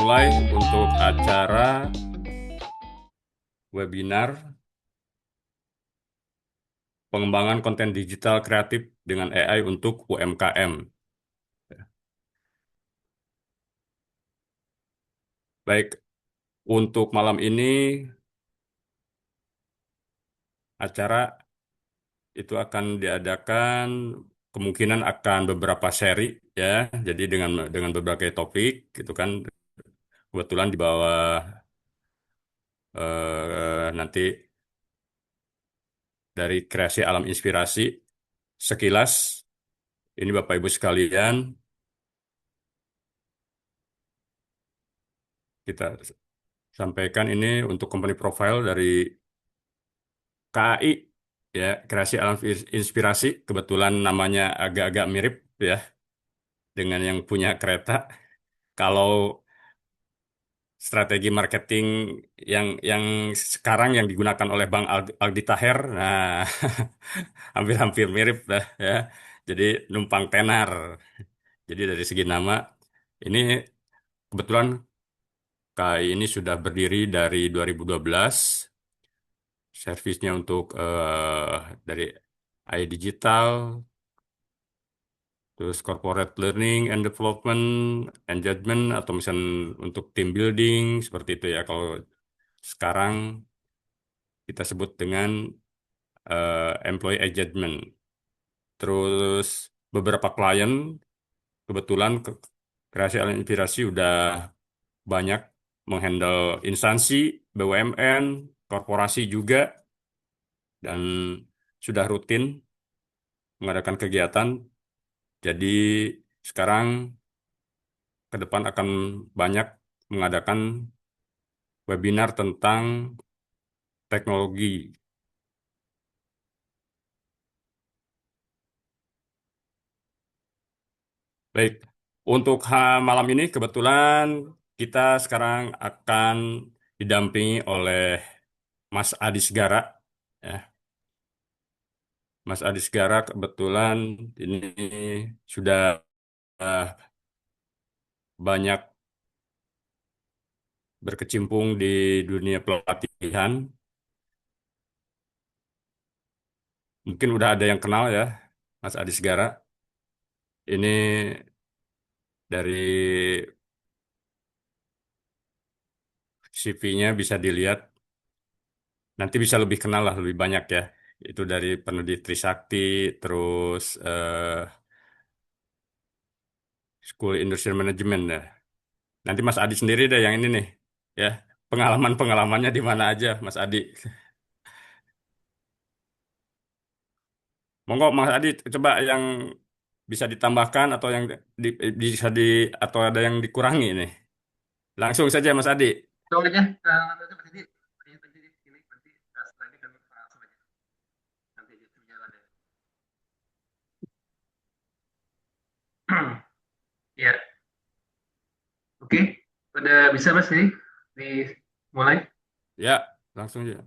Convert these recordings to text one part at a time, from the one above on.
mulai untuk acara webinar pengembangan konten digital kreatif dengan AI untuk UMKM. Baik, untuk malam ini acara itu akan diadakan kemungkinan akan beberapa seri ya. Jadi dengan berbagai topik gitu kan. Kebetulan di bawah nanti dari kreasi alam inspirasi sekilas ini Bapak Ibu sekalian kita sampaikan ini untuk company profile dari KAI ya, kreasi alam inspirasi, kebetulan namanya agak-agak mirip ya dengan yang punya kereta. Kalau strategi marketing yang sekarang yang digunakan oleh Bang Aldi Taher, nah hampir-hampir mirip lah ya. Jadi numpang tenar. Jadi dari segi nama ini kebetulan KAI ini sudah berdiri dari 2012. Servisnya untuk dari AI digital, terus corporate learning and development, engagement, atau misalnya untuk team building, seperti itu ya. Kalau sekarang kita sebut dengan employee engagement. Terus beberapa klien, kebetulan Kreasi Alam Inspirasi udah banyak menghandle instansi, BUMN, korporasi juga, dan sudah rutin mengadakan kegiatan. Jadi sekarang ke depan akan banyak mengadakan webinar tentang teknologi. Baik, untuk malam ini kebetulan kita sekarang akan didampingi oleh Mas Adi Segara. Ya, Mas Adi Segara kebetulan ini sudah eh, banyak berkecimpung di dunia pelatihan. Mungkin udah ada yang kenal ya, Mas Adi Segara. Ini dari CV-nya bisa dilihat, nanti bisa lebih kenal lah, lebih banyak ya. Itu dari Penerbit Trisakti, terus School Industrial Management ya. Nanti Mas Adi sendiri deh yang ini nih, ya. Pengalaman-pengalamannya di mana aja, Mas Adi. Monggo Mas Adi, coba yang bisa ditambahkan atau yang bisa atau ada yang dikurangi nih. Langsung saja Mas Adi. Coba aja, nanti Mas Didi, tanya ini nanti setelah ini kami langsung aja, nanti aja jalan ya. Ya, oke, udah bisa Mas ini dimulai. Ya, langsung aja.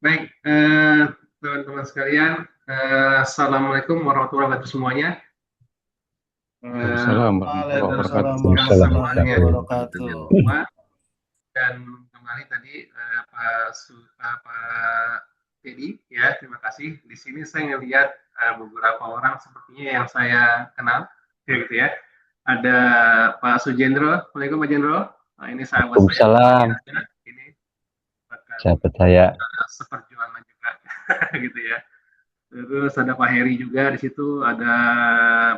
Baik, teman-teman sekalian, assalamualaikum warahmatullahi wabarakatuh semuanya. Waalaikumsalam warahmatullahi Waalaikumsalam wabarakatuh. warahmatullahi wabarakatuh. Dan kembali tadi Pak Teddy ya, terima kasih. Di sini saya ngelihat beberapa orang sepertinya yang saya kenal, gitu ya. Ada Pak Sujendro, Assalamualaikum Pak Jendro. Nah, ini sahabat saya. Waalaikumsalam. Ini bahkan Sahabat saya. seperjuangan juga, gitu ya. Terus ada Pak Heri juga di situ, ada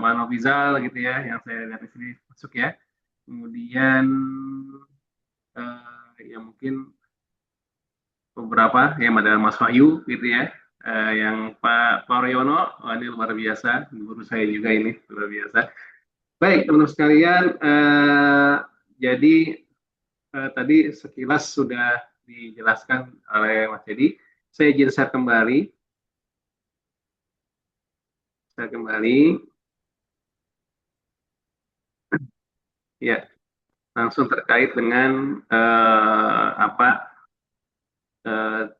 Mano Bizal gitu ya, yang saya lihat di sini masuk ya. Kemudian ya mungkin beberapa yang ada Mas Wahyu gitu ya, yang Pak Pariono, oh, ini luar biasa, guru saya juga ini luar biasa. Baik teman-teman sekalian, jadi tadi sekilas sudah dijelaskan oleh Mas Dedi. Saya izin share kembali. Ya, langsung terkait dengan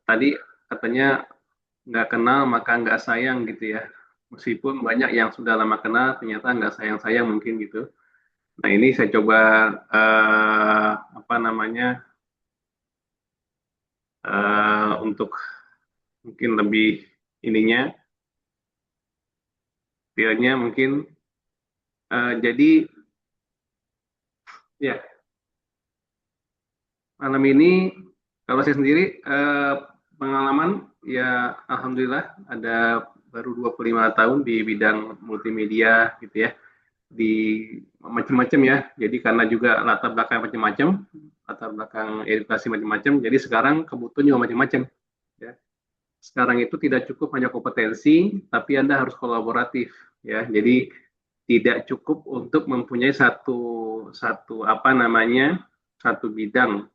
tadi katanya nggak kenal maka nggak sayang gitu ya. Meskipun banyak yang sudah lama kenal ternyata nggak sayang-sayang mungkin gitu. Nah, ini saya coba apa namanya untuk mungkin lebih ininya, detailnya mungkin. Jadi ya malam ini kalau saya sendiri pengalaman ya alhamdulillah ada baru 25 tahun di bidang multimedia gitu ya, di macam-macam ya. Jadi karena juga latar belakang macam-macam, latar belakang edukasi macam-macam, jadi sekarang kebutuhan juga macam-macam ya. Sekarang itu tidak cukup hanya kompetensi, tapi Anda harus kolaboratif ya. Jadi tidak cukup untuk mempunyai satu satu apa namanya satu bidang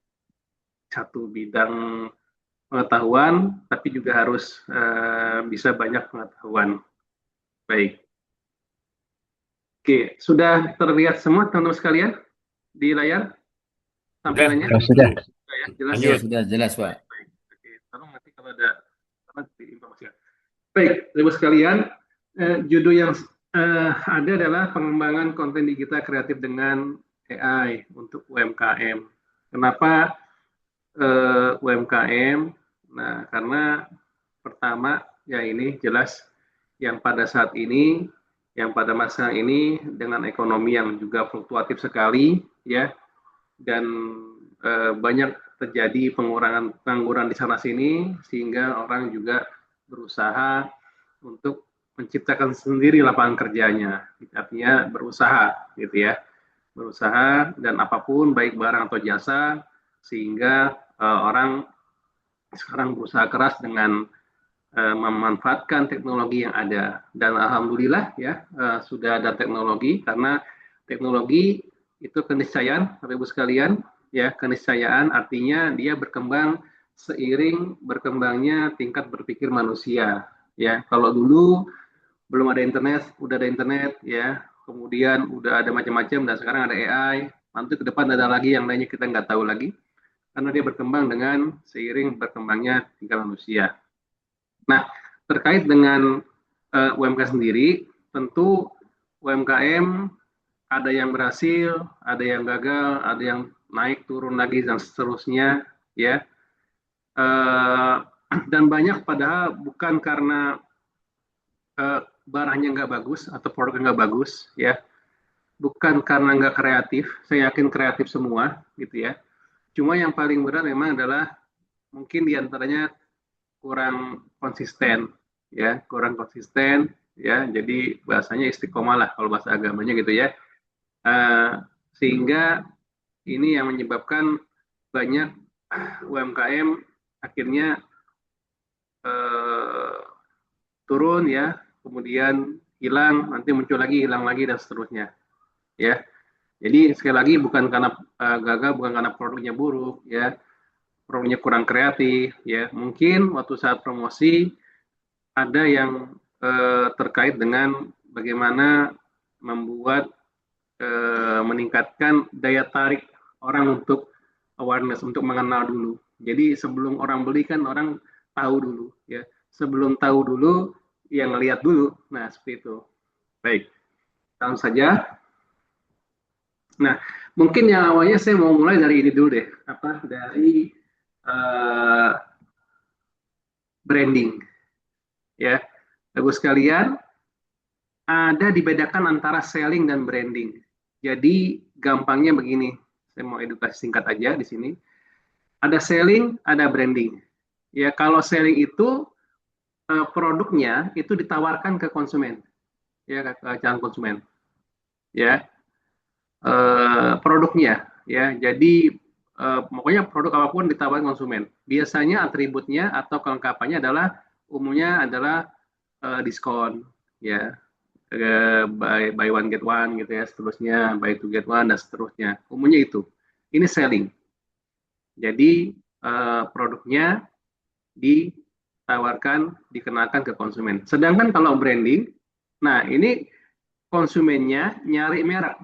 pengetahuan, tapi juga harus bisa banyak pengetahuan. Baik, oke, sudah terlihat semua teman-teman sekalian di layar Udah, tampilannya? Ya, sudah. Sudah ya, jelas Ya, ya. lanjut. sudah jelas, Pak. Baik, baik. Oke, tolong nanti kalau ada apa diinformasikan. Baik, teman sekalian, judul yang ada adalah pengembangan konten digital kreatif dengan AI untuk UMKM. Kenapa UMKM? Nah, karena pertama ya ini jelas yang pada saat ini, yang pada masa ini dengan ekonomi yang juga fluktuatif sekali ya, dan banyak terjadi pengurangan pengangguran di sana sini sehingga orang juga berusaha untuk menciptakan sendiri lapangan kerjanya, artinya berusaha gitu ya, berusaha dan apapun baik barang atau jasa, sehingga orang sekarang berusaha keras dengan memanfaatkan teknologi yang ada. Dan alhamdulillah ya sudah ada teknologi, karena teknologi itu keniscayaan Bapak Ibu sekalian ya, keniscayaan artinya dia berkembang seiring berkembangnya tingkat berpikir manusia ya. Kalau dulu belum ada internet, udah ada internet ya, kemudian udah ada macam-macam, dan sekarang ada AI, nanti ke depan ada lagi yang lainnya kita nggak tahu lagi, karena dia berkembang dengan seiring berkembangnya tingkat manusia. Nah, terkait dengan UMKM sendiri, tentu UMKM ada yang berhasil, ada yang gagal, ada yang naik turun lagi dan seterusnya, ya. Dan banyak padahal bukan karena barangnya nggak bagus atau produknya nggak bagus, ya. Bukan karena nggak kreatif, saya yakin kreatif semua, gitu ya. Cuma yang paling berat memang adalah mungkin diantaranya kurang konsisten ya, kurang konsisten ya, jadi bahasanya istiqomah lah kalau bahasa agamanya gitu ya. uh, Sehingga ini yang menyebabkan banyak UMKM akhirnya uh, turun ya, kemudian hilang, nanti muncul lagi, hilang lagi, dan seterusnya ya. Jadi sekali lagi bukan karena gagal, bukan karena produknya buruk ya, produknya kurang kreatif ya, mungkin waktu saat promosi ada yang terkait dengan bagaimana membuat meningkatkan daya tarik orang untuk awareness, untuk mengenal dulu. Jadi sebelum orang beli kan orang tahu dulu ya. Sebelum tahu dulu, yang lihat dulu. Nah, seperti itu. Baik, langsung saja. Nah, mungkin yang awalnya saya mau mulai dari ini dulu deh. Apa dari uh, branding ya. Bagus sekalian, ada dibedakan antara selling dan branding. Jadi gampangnya begini, saya mau edukasi singkat aja di sini. Ada selling, ada branding. Ya, kalau selling itu produknya itu ditawarkan ke konsumen, ya ke calon konsumen. Ya, produknya, ya. Jadi pokoknya produk apapun ditawarkan konsumen. Biasanya atributnya atau kelengkapannya adalah umumnya adalah diskon, ya, buy one get one gitu ya, seterusnya buy two get one dan seterusnya, umumnya itu. Ini selling, jadi produknya ditawarkan, dikenakan ke konsumen. Sedangkan kalau branding, nah ini konsumennya nyari merek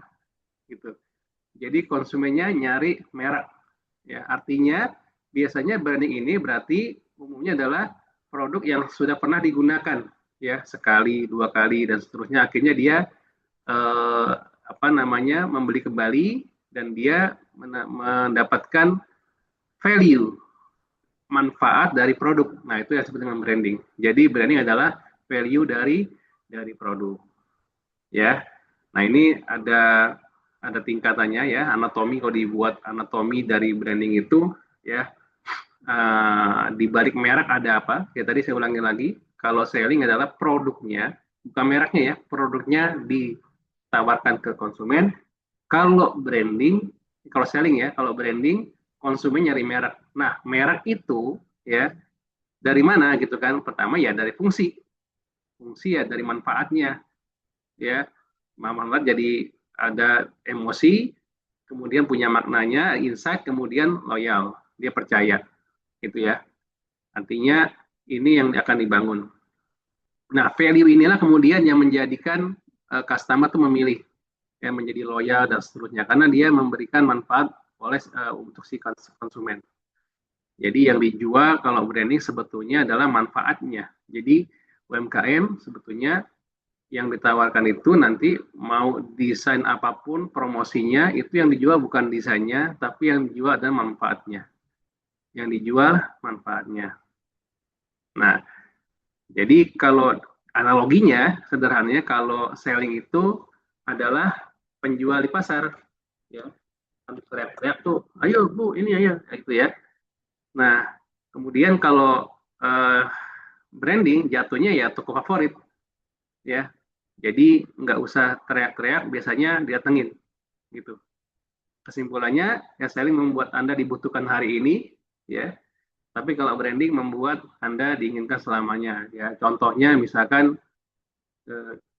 gitu, jadi konsumennya nyari merek ya, artinya biasanya branding ini berarti umumnya adalah produk yang sudah pernah digunakan ya, sekali dua kali dan seterusnya, akhirnya dia eh, apa namanya membeli kembali dan dia mendapatkan value manfaat dari produk. Nah, itu yang disebut dengan branding. Jadi branding adalah value dari produk, ya. Nah, ini ada tingkatannya ya, anatomi. Kalau dibuat anatomi dari branding itu ya, di balik merek ada apa? Ya tadi saya ulangi lagi, kalau selling adalah produknya, bukan mereknya ya, produknya ditawarkan ke konsumen. Kalau branding, kalau selling ya, kalau branding konsumen nyari merek. Nah, merek itu ya dari mana gitu kan? Pertama ya dari fungsi, fungsi ya dari manfaatnya ya. Manfaat jadi ada emosi, kemudian punya maknanya, insight, kemudian loyal, dia percaya gitu ya. Artinya ini yang akan dibangun. Nah, value inilah kemudian yang menjadikan customer tuh memilih ya menjadi loyal dan seterusnya karena dia memberikan manfaat untuk si konsumen. Jadi yang dijual kalau branding sebetulnya adalah manfaatnya. Jadi UMKM sebetulnya yang ditawarkan itu nanti mau desain apapun promosinya itu yang dijual bukan desainnya tapi yang dijual adalah manfaatnya. Yang dijual manfaatnya. Nah, jadi kalau analoginya sederhananya kalau selling itu adalah penjual di pasar ya. Teriak-teriak tuh, ayo Bu, ini ayo gitu ya. Nah, kemudian kalau eh, branding jatuhnya ya toko favorit ya. Jadi nggak usah teriak-teriak, biasanya didatengin gitu. Kesimpulannya, ya selling membuat Anda dibutuhkan hari ini, ya. Tapi kalau branding membuat Anda diinginkan selamanya. Ya, contohnya misalkan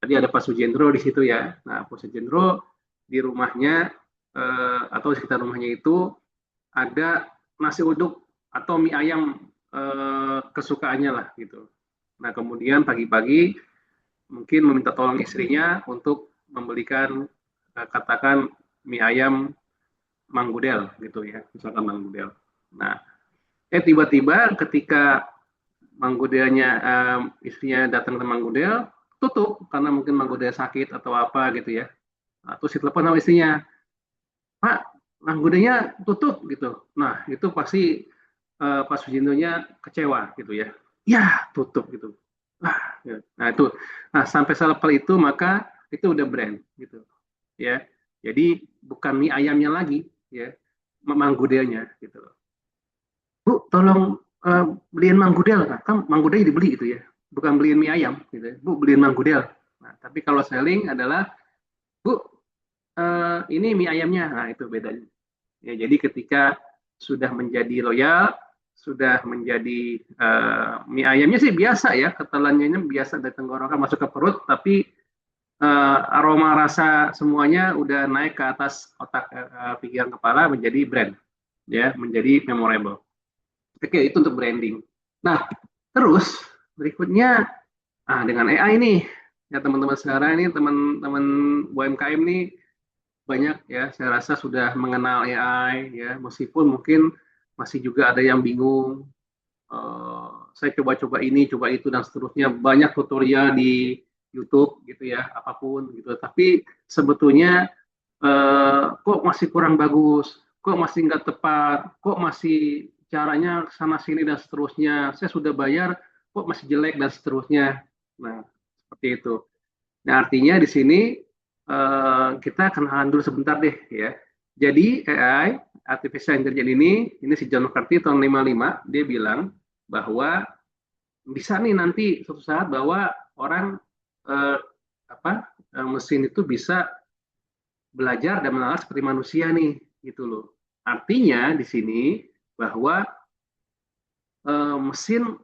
tadi ada Pak Sujendro di situ ya. Nah, Pak Sujendro di rumahnya atau di sekitar rumahnya itu ada nasi uduk atau mie ayam kesukaannya lah gitu. Nah, kemudian pagi-pagi mungkin meminta tolong istrinya untuk membelikan katakan mie ayam Manggudel gitu ya, misalkan Manggudel. Nah, tiba-tiba ketika Manggudelnya istrinya datang ke Manggudel tutup karena mungkin Manggudel sakit atau apa gitu ya. Nah, terus ditelepon sama istrinya, Pak, Manggudelnya tutup gitu. Nah, itu pasti Pak Sujindonya kecewa gitu ya. Ya, tutup gitu. Nah, ya. Nah itu. Nah, sampai selevel itu maka itu udah brand gitu ya. Jadi bukan mie ayamnya lagi ya, manggudelnya gitu. Bu, tolong beliin manggudel, kan manggudel dibeli gitu ya. Bukan beliin mie ayam gitu ya. Bu, beliin manggudel. Nah, tapi kalau selling adalah Bu, ini mie ayamnya. Nah, itu bedanya. Ya, jadi ketika sudah menjadi loyal, sudah menjadi mie ayamnya sih biasa ya, ketelannya biasa dari tenggorokan masuk ke perut, tapi aroma rasa semuanya udah naik ke atas otak pikiran kepala menjadi brand, ya, menjadi memorable. Oke, itu untuk branding. Nah, terus berikutnya dengan AI nih, ya teman-teman sekarang ini teman-teman UMKM nih banyak ya saya rasa sudah mengenal AI ya meskipun mungkin masih juga ada yang bingung. Saya coba-coba ini coba itu dan seterusnya banyak tutorial di YouTube gitu ya apapun gitu tapi sebetulnya kok masih kurang bagus kok masih nggak tepat kok masih caranya sana sini dan seterusnya saya sudah bayar kok masih jelek dan seterusnya. Nah, seperti itu. Nah, artinya di sini kita kenalan dulu sebentar deh ya. Jadi AI, Artificial Intelligence ini si John McCarthy tahun 55, dia bilang bahwa bisa nih nanti suatu saat bahwa orang eh, mesin itu bisa belajar dan mengalah seperti manusia nih, gitu loh. Artinya di sini bahwa mesin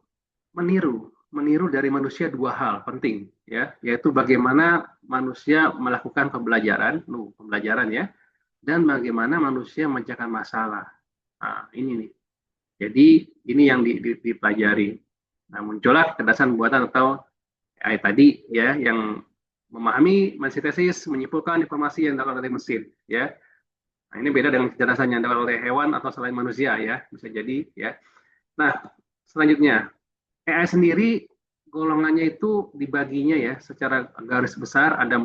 meniru dari manusia dua hal penting ya yaitu bagaimana manusia melakukan pembelajaran ya dan bagaimana manusia memecahkan masalah. Nah, ini nih jadi ini yang dipelajari. Nah, muncullah kecerdasan buatan atau AI tadi ya yang memahami, mensintesis, menyimpulkan informasi yang dilakukan oleh mesin ya. Nah, ini beda dengan kecerdasan yang dilakukan oleh hewan atau selain manusia ya bisa jadi ya. Nah, selanjutnya AI sendiri golongannya itu dibaginya ya secara garis besar ada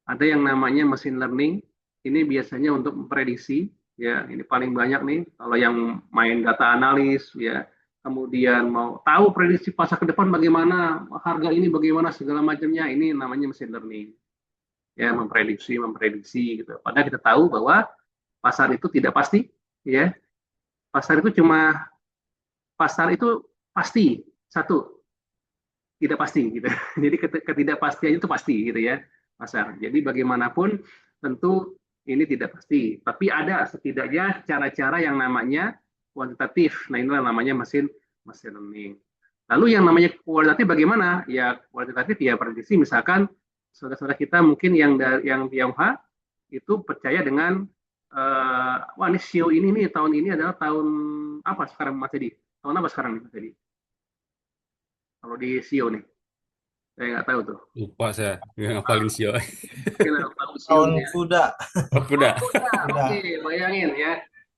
ada yang namanya machine learning. Ini biasanya untuk memprediksi, ya. Ini paling banyak nih kalau yang main data analis, ya. Kemudian mau tahu prediksi pasar ke depan bagaimana, harga ini bagaimana segala macamnya, ini namanya machine learning. Ya, memprediksi gitu. Padahal kita tahu bahwa pasar itu tidak pasti, ya. Pasar itu cuma pasar itu pasti satu, tidak pasti gitu. Jadi ketidakpastian itu pasti gitu ya pasar. Jadi bagaimanapun tentu ini tidak pasti, tapi ada setidaknya cara-cara yang namanya kuantitatif. Nah, inilah namanya machine learning. Lalu yang namanya kualitatif bagaimana? Ya kualitatif ya prediksi, misalkan saudara-saudara kita mungkin yang Tionghoa itu percaya dengan wah ini sio ini nih tahun ini adalah tahun apa sekarang Mas Edi? Tahun apa sekarang nih Mas Edi? Kalau di sio nih, saya nggak tahu tuh. Lupa saya, nggak ngapalin sio. Mungkin tahu sio Tahun nih ya. kuda. Oh, Oh kuda. kuda, oke, Kuda. bayangin ya.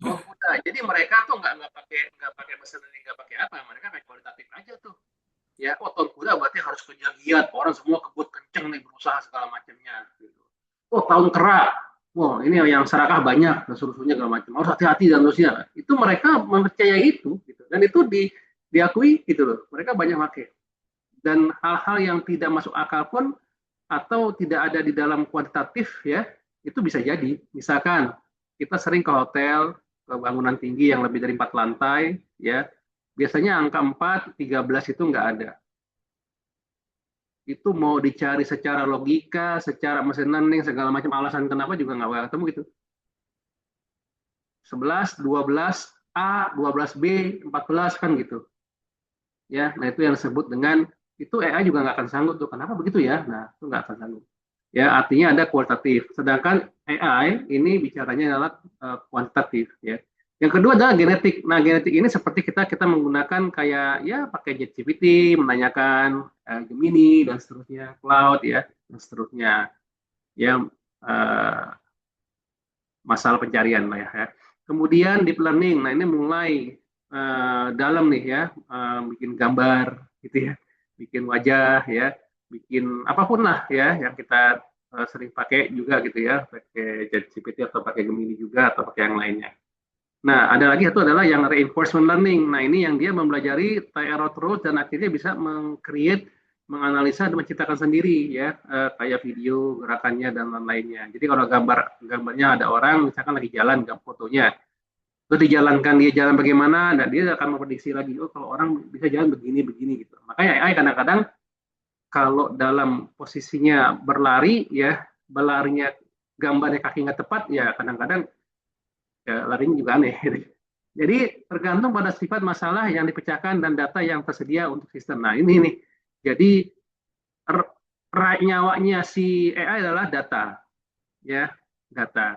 Oh kuda. Jadi mereka tuh nggak pakai mesin ini, nggak pakai apa, mereka pakai kualitatif aja tuh. Ya, oh tahun kuda berarti harus kerja giat, orang semua kebut kenceng nih berusaha segala macamnya. Gitu. Oh tahun kera, wah ini yang serakah banyak dan seterusnya segala macam. Harus hati-hati dan seterusnya. Itu mereka mempercayai itu, gitu. Dan itu diakui gitu loh. Mereka banyak pakai. Dan hal-hal yang tidak masuk akal pun atau tidak ada di dalam kuantitatif ya itu bisa jadi misalkan kita sering ke hotel ke bangunan tinggi yang lebih dari 4 lantai ya biasanya angka 4, 13 itu nggak ada itu mau dicari secara logika secara mesin learning segala macam alasan kenapa juga nggak bakal ketemu gitu 11, 12 A, 12 B, 14 kan gitu ya nah itu yang disebut dengan itu AI juga nggak akan sanggup tuh kenapa begitu ya nah itu nggak akan sanggup ya artinya ada kualitatif sedangkan AI ini bicaranya adalah kuantitatif ya yang kedua adalah genetik nah genetik ini seperti kita menggunakan kayak ya pakai ChatGPT menanyakan Gemini dan seterusnya Cloud ya dan seterusnya ya uh, masalah pencarian lah ya. Kemudian deep learning, nah ini mulai dalam nih ya, bikin gambar gitu ya, bikin wajah ya, bikin apapun lah ya yang kita sering pakai juga gitu ya, pakai ChatGPT atau pakai Gemini juga atau pakai yang lainnya. Nah, ada lagi itu adalah yang reinforcement learning. Nah, ini yang dia mempelajari try error terus dan akhirnya bisa meng-create, menganalisa dan menciptakan sendiri ya, kayak video, gerakannya dan lain-lainnya. Jadi kalau gambarnya ada orang misalkan lagi jalan fotonya, terus dijalankan dia jalan bagaimana, dan dia akan memprediksi lagi, oh kalau orang bisa jalan begini begini gitu. Makanya AI kadang-kadang kalau dalam posisinya berlari ya, berlarinya gambarnya kaki nggak tepat ya kadang-kadang ya, larinya juga aneh. Jadi tergantung pada sifat masalah yang dipecahkan dan data yang tersedia untuk sistem. Nah ini nih, jadi nyawanya si AI adalah data, ya data.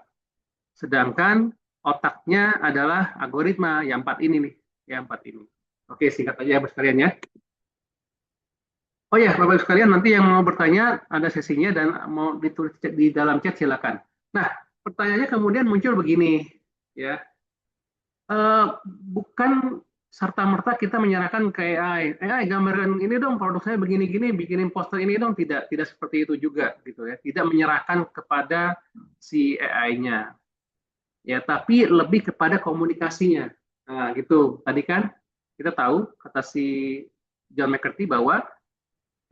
Sedangkan otaknya adalah algoritma yang 4 ini nih, yang 4 ini. Oke singkat aja ya sekalian ya. Oh ya Bapak sekalian nanti yang mau bertanya ada sesinya dan mau ditulis di dalam chat silakan. Nah pertanyaannya kemudian muncul begini, ya bukan serta-merta kita menyerahkan ke AI. AI gambaran ini dong, produk saya begini-gini, bikinin poster ini dong. Tidak seperti itu juga, gitu ya. Tidak menyerahkan kepada si AI-nya. Ya, tapi lebih kepada komunikasinya. Nah, gitu. Tadi kan kita tahu kata si John McCarthy bahwa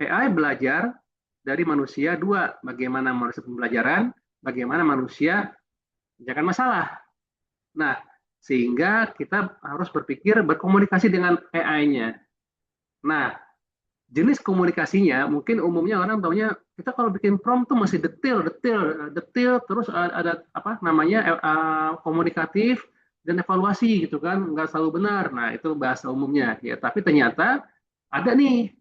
AI belajar dari manusia dua, bagaimana manusia pembelajaran, bagaimana manusia mengerjakan masalah. Nah, sehingga kita harus berpikir berkomunikasi dengan AI-nya. Nah, jenis komunikasinya mungkin umumnya orang taunya kita kalau bikin prompt tuh masih detail terus ada apa namanya komunikatif dan evaluasi gitu kan nggak selalu benar. Nah, itu bahasa umumnya ya, tapi ternyata ada nih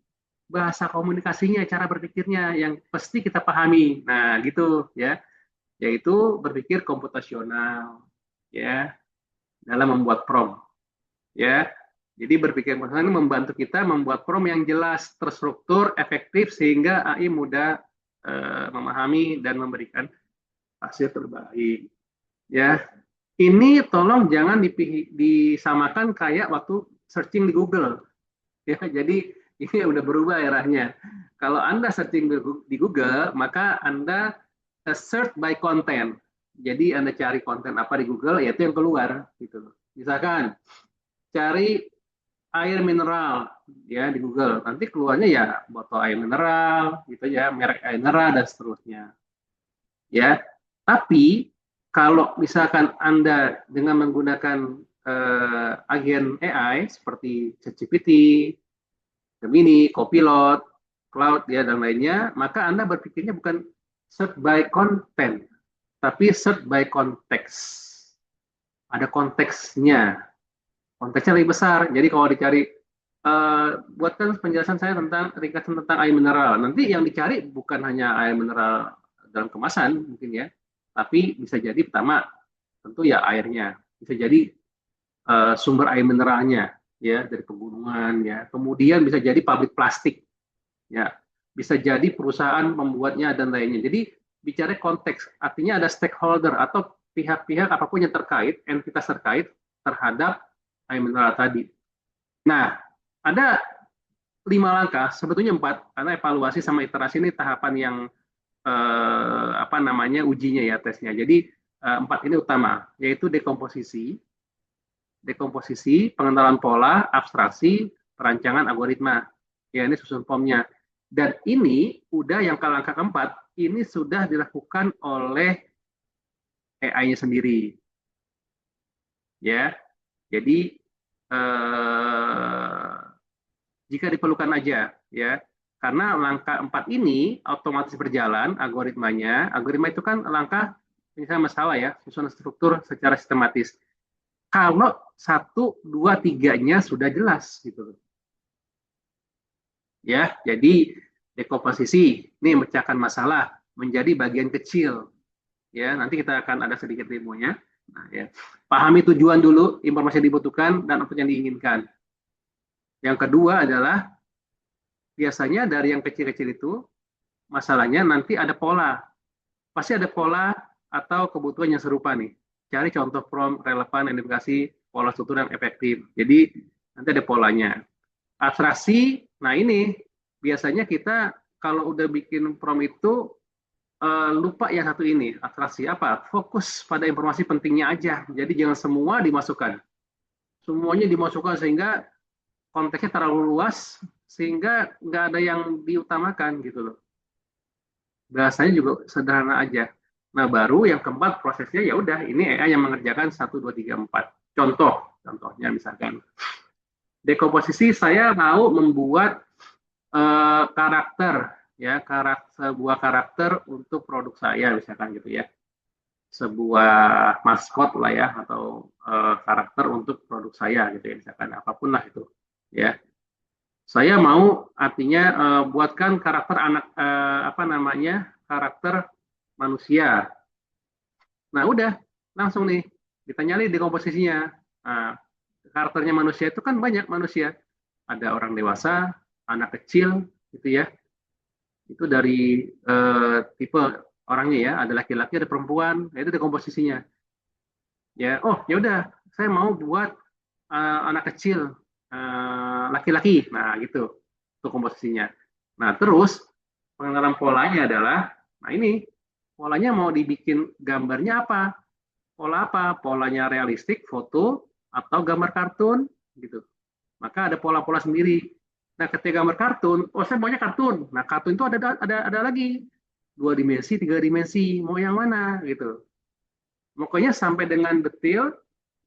bahasa komunikasinya, cara berpikirnya yang pasti kita pahami. Nah, gitu ya, yaitu berpikir komputasional ya dalam membuat prompt ya. Jadi berpikir ini membantu kita membuat prompt yang jelas, terstruktur, efektif sehingga AI mudah memahami dan memberikan hasil terbaik. Ya, ini tolong jangan disamakan kayak waktu searching di Google. Ya, jadi ini udah berubah eranya. Kalau Anda searching di Google, maka Anda search by content. Jadi Anda cari konten apa di Google, ya itu yang keluar gitu. Misalkan cari air mineral ya di Google, nanti keluarnya ya botol air mineral gitu ya, merek air mineral dan seterusnya. Ya. Tapi kalau misalkan Anda dengan menggunakan agen AI seperti ChatGPT, Gemini, Copilot, Cloud ya dan lainnya, maka Anda berpikirnya bukan search by content, tapi search by konteks. Ada konteksnya, konteksnya lebih besar. Jadi kalau dicari, buatkan penjelasan saya tentang ringkasan tentang air mineral. Nanti yang dicari bukan hanya air mineral dalam kemasan mungkin ya, tapi bisa jadi pertama tentu ya airnya, bisa jadi sumber air mineralnya ya dari pegunungan ya. Kemudian bisa jadi pabrik plastik ya, bisa jadi perusahaan membuatnya dan lainnya. Jadi bicara konteks, artinya ada stakeholder atau pihak-pihak apapun yang terkait, entitas terkait terhadap air mineral tadi. Nah, ada 5 langkah, sebetulnya 4, karena evaluasi sama iterasi ini tahapan yang apa namanya ujinya ya tesnya. Jadi 4 ini utama, yaitu dekomposisi, pengenalan pola, abstraksi, perancangan algoritma. Ya, ini susun formnya. Dan ini udah yang ke langkah keempat, ini sudah dilakukan oleh AI-nya sendiri. Ya, jadi eh, jika diperlukan aja, ya. Karena langkah 4 ini otomatis berjalan algoritmanya. Algoritma itu kan langkah misalnya masalah ya, susunan struktur secara sistematis. Kalau satu, dua, tiganya sudah jelas gitu. Ya, jadi dekomposisi ini memecahkan masalah menjadi bagian kecil. Ya, nanti kita akan ada sedikit demonya. Nah, ya. Pahami tujuan dulu, informasi yang dibutuhkan dan apa yang diinginkan. Yang kedua adalah biasanya dari yang kecil-kecil itu masalahnya nanti ada pola. Pasti ada pola atau kebutuhan yang serupa nih. Cari contoh prompt relevan, identifikasi pola struktur yang efektif. Jadi nanti ada polanya. Abstraksi, nah ini biasanya kita kalau udah bikin prompt itu lupa yang satu ini. Abstraksi apa? Fokus pada informasi pentingnya aja. Jadi jangan semua dimasukkan. Semuanya dimasukkan sehingga konteksnya terlalu luas sehingga nggak ada yang diutamakan gitu loh. Bahasanya juga sederhana aja. Nah, baru yang keempat prosesnya ya udah ini AI yang mengerjakan satu 2 3 4. Contohnya misalkan dekomposisi saya mau membuat karakter ya, sebuah karakter untuk produk saya misalkan gitu ya. Sebuah maskot lah ya atau karakter untuk produk saya gitu ya misalkan apapun lah itu ya. Saya mau artinya buatkan karakter anak apa namanya karakter manusia. Nah udah langsung nih ditanya nih di komposisinya. Nah, karakternya manusia itu kan banyak manusia. Ada orang dewasa, anak kecil gitu ya. Itu dari tipe orangnya ya. Ada laki-laki, ada perempuan. Nah, itu di komposisinya. Ya, oh ya udah saya mau buat anak kecil laki-laki. Nah gitu untuk komposisinya. Nah terus pengenalan polanya adalah, nah ini polanya mau dibikin gambarnya apa? Pola apa? Polanya realistik, foto atau gambar kartun gitu. Maka ada pola-pola sendiri. Nah, ketika gambar kartun, oh saya maunya kartun. Nah, kartun itu ada lagi 2 dimensi, 3 dimensi. Mau yang mana gitu. Pokoknya sampai dengan detail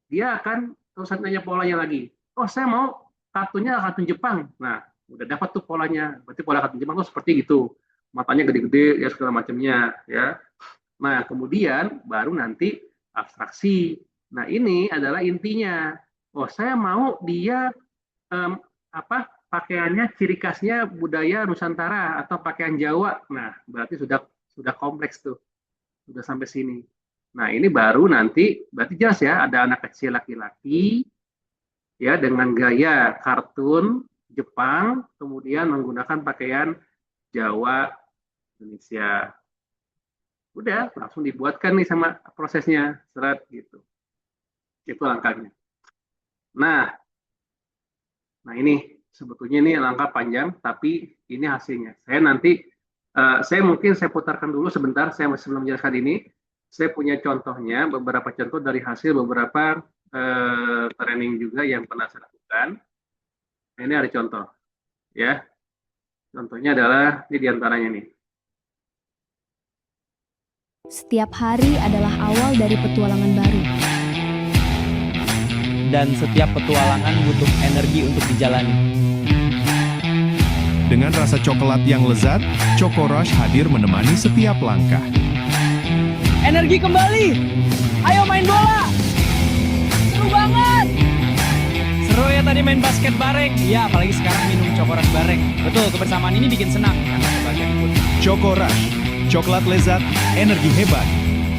dia akan terus nanya polanya lagi. Oh, saya mau kartunnya kartun Jepang. Nah, udah dapat tuh polanya. Berarti pola kartun Jepang tuh seperti gitu. Matanya gede-gede ya segala macamnya ya. Nah, kemudian baru nanti abstraksi. Nah, ini adalah intinya. Oh, saya mau dia apa pakaiannya ciri khasnya budaya Nusantara atau pakaian Jawa. Nah, berarti sudah kompleks tuh. Sudah sampai sini. Nah, ini baru nanti berarti jelas ya ada anak kecil laki-laki ya dengan gaya kartun Jepang kemudian menggunakan pakaian Jawa Indonesia. Udah langsung dibuatkan nih sama prosesnya serat gitu. Itu langkahnya. Nah, nah ini sebetulnya ini langkah panjang tapi ini hasilnya. Saya nanti Saya putarkan dulu sebentar, saya masih belum menjelaskan ini. Saya punya contohnya, beberapa contoh dari hasil beberapa training juga yang pernah saya lakukan. Ini ada contoh, ya. Contohnya adalah ini diantaranya nih. Setiap hari adalah awal dari petualangan baru. Dan setiap petualangan butuh energi untuk dijalani. Dengan rasa coklat yang lezat, Choco Rush hadir menemani setiap langkah. Energi kembali! Ayo main bola! Seru banget! Seru ya tadi main basket bareng. Iya, apalagi sekarang minum Choco Rush bareng. Betul, kebersamaan ini bikin senang karena kebahagiaan ikut. Choco Rush, coklat lezat, energi hebat.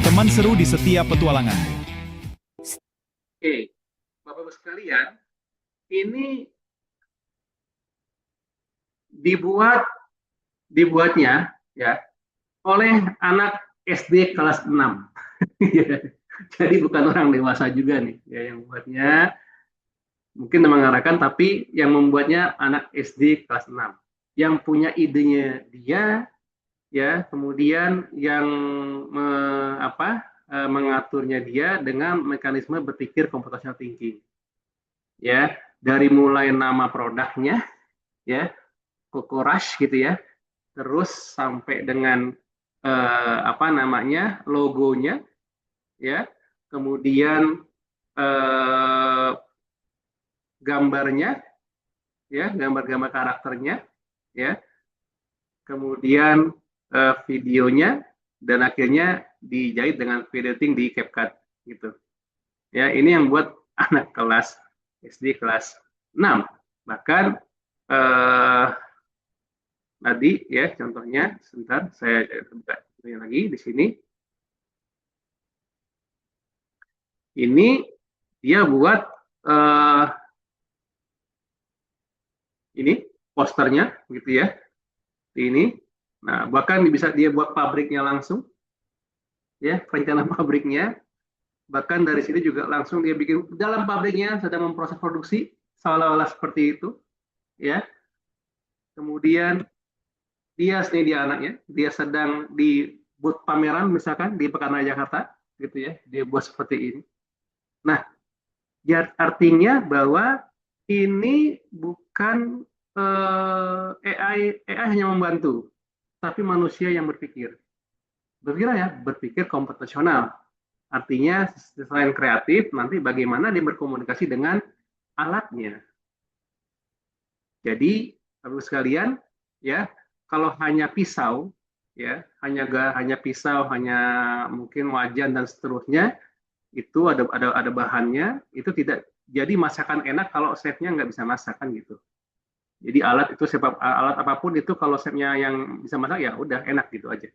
Teman seru di setiap petualanganmu. Oke, Bapak-Ibu sekalian, ini dibuatnya ya oleh anak SD kelas 6. Ya. Jadi bukan orang dewasa juga nih ya yang buatnya, mungkin mengarahkan, tapi yang membuatnya anak SD kelas 6. Yang punya idenya dia ya, kemudian yang mengaturnya dia dengan mekanisme berpikir computational thinking. Ya, dari mulai nama produknya ya, Choco Rush gitu ya, terus sampai dengan logonya ya, kemudian eh, gambarnya ya, gambar-gambar karakternya ya, kemudian videonya, dan akhirnya dijahit dengan video editing di CapCut gitu ya. Ini yang buat anak kelas SD kelas 6. Bahkan tadi ya contohnya, sebentar saya buka lagi di sini. Ini dia buat ini posternya gitu ya. Ini. Nah, bahkan bisa dia buat pabriknya langsung. Ya, rencana pabriknya. Bahkan dari sini juga langsung dia bikin dalam pabriknya sedang memproses produksi seolah-olah seperti itu, ya. Kemudian dia anaknya, dia sedang di booth pameran misalkan di Pekan Raya Jakarta, gitu ya. Dia buat seperti ini. Nah, artinya bahwa ini bukan AI hanya membantu, tapi manusia yang berpikir. Berpikir komputasional. Artinya selain kreatif, nanti bagaimana dia berkomunikasi dengan alatnya. Jadi, Bapak sekalian, ya, kalau hanya pisau, ya, hanya pisau, hanya mungkin wajan dan seterusnya, itu ada bahannya, itu tidak jadi masakan enak kalau chefnya nggak bisa masakan gitu. Jadi alat apapun itu kalau chefnya yang bisa masak ya udah enak gitu aja,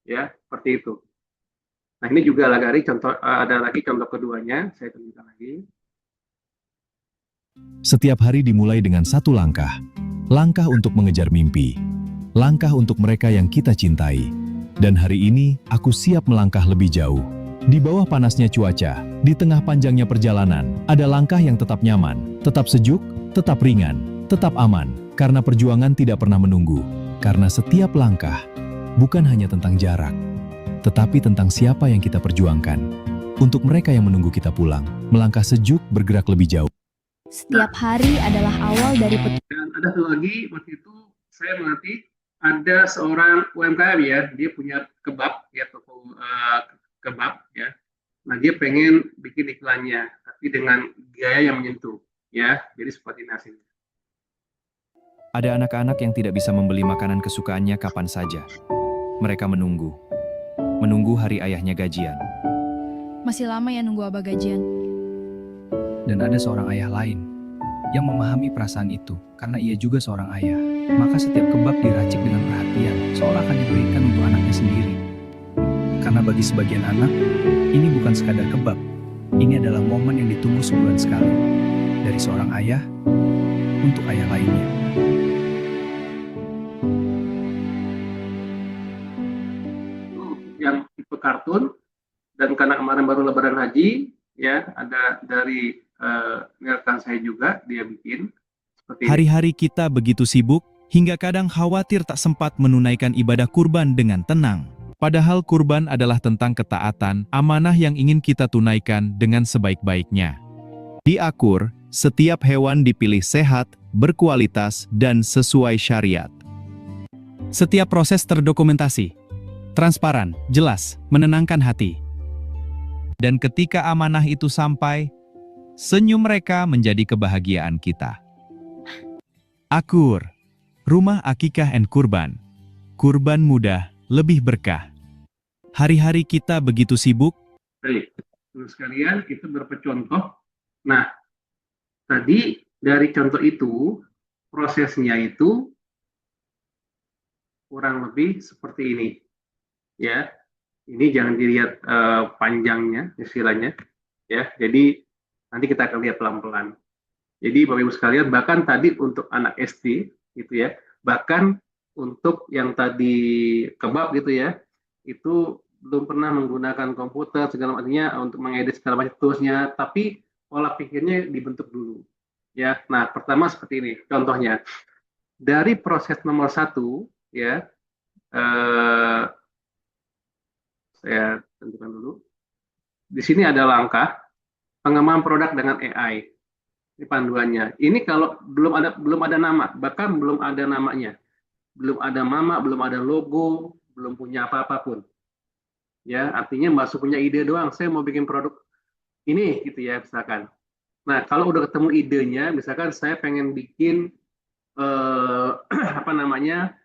ya seperti itu. Nah ini juga ada lagi contoh keduanya, saya tunjukkan lagi. Setiap hari dimulai dengan satu langkah. Langkah untuk mengejar mimpi. Langkah untuk mereka yang kita cintai. Dan hari ini, aku siap melangkah lebih jauh. Di bawah panasnya cuaca, di tengah panjangnya perjalanan, ada langkah yang tetap nyaman, tetap sejuk, tetap ringan, tetap aman. Karena perjuangan tidak pernah menunggu. Karena setiap langkah, bukan hanya tentang jarak, tetapi tentang siapa yang kita perjuangkan. Untuk mereka yang menunggu kita pulang, melangkah sejuk, bergerak lebih jauh. Setiap hari adalah awal dari Dan ada satu lagi, waktu itu saya mengerti ada seorang UMKM ya, dia punya kebab ya, toko kebab ya. Nah dia pengen bikin iklannya, tapi dengan gaya yang menyentuh ya. Jadi seperti nasi. Ada anak-anak yang tidak bisa membeli makanan kesukaannya kapan saja. Mereka menunggu hari ayahnya gajian. Masih lama ya nunggu abah gajian. Dan ada seorang ayah lain yang memahami perasaan itu karena ia juga seorang ayah. Maka setiap kebab diracik dengan perhatian, seolah akan diberikan untuk anaknya sendiri. Karena bagi sebagian anak, ini bukan sekadar kebab. Ini adalah momen yang ditunggu sebulan sekali. Dari seorang ayah untuk ayah lainnya. Yang tipe kartun, dan karena kemarin baru Lebaran Haji, ya ada dari rekan saya juga, dia bikin seperti ini. Hari-hari kita begitu sibuk, hingga kadang khawatir tak sempat menunaikan ibadah kurban dengan tenang. Padahal kurban adalah tentang ketaatan, amanah yang ingin kita tunaikan dengan sebaik-baiknya. Di Akur, setiap hewan dipilih sehat, berkualitas, dan sesuai syariat. Setiap proses terdokumentasi, transparan, jelas, menenangkan hati. Dan ketika amanah itu sampai, senyum mereka menjadi kebahagiaan kita. Akur, rumah akikah and kurban. Kurban mudah, lebih berkah. Hari-hari kita begitu sibuk. Baik, terus sekalian itu beberapa contoh. Nah, tadi dari contoh itu, prosesnya itu kurang lebih seperti ini. Ya, ini jangan dilihat panjangnya, istilahnya. Ya, jadi nanti kita akan lihat pelan-pelan. Jadi Bapak Ibu sekalian, bahkan tadi untuk anak SD, gitu ya, bahkan untuk yang tadi kebab gitu ya, itu belum pernah menggunakan komputer segala macamnya untuk mengedit segala macam toolsnya, tapi pola pikirnya dibentuk dulu. Ya, nah pertama seperti ini, contohnya dari proses nomor 1, ya, saya tentukan dulu. Di sini ada langkah pengembangan produk dengan AI. Ini panduannya. Ini kalau belum ada nama, bahkan belum ada namanya, belum ada nama, belum ada logo, belum punya apa-apapun. Ya, artinya masuk punya ide doang. Saya mau bikin produk ini, gitu ya, misalkan. Nah, kalau udah ketemu idenya, misalkan saya pengen bikin apa namanya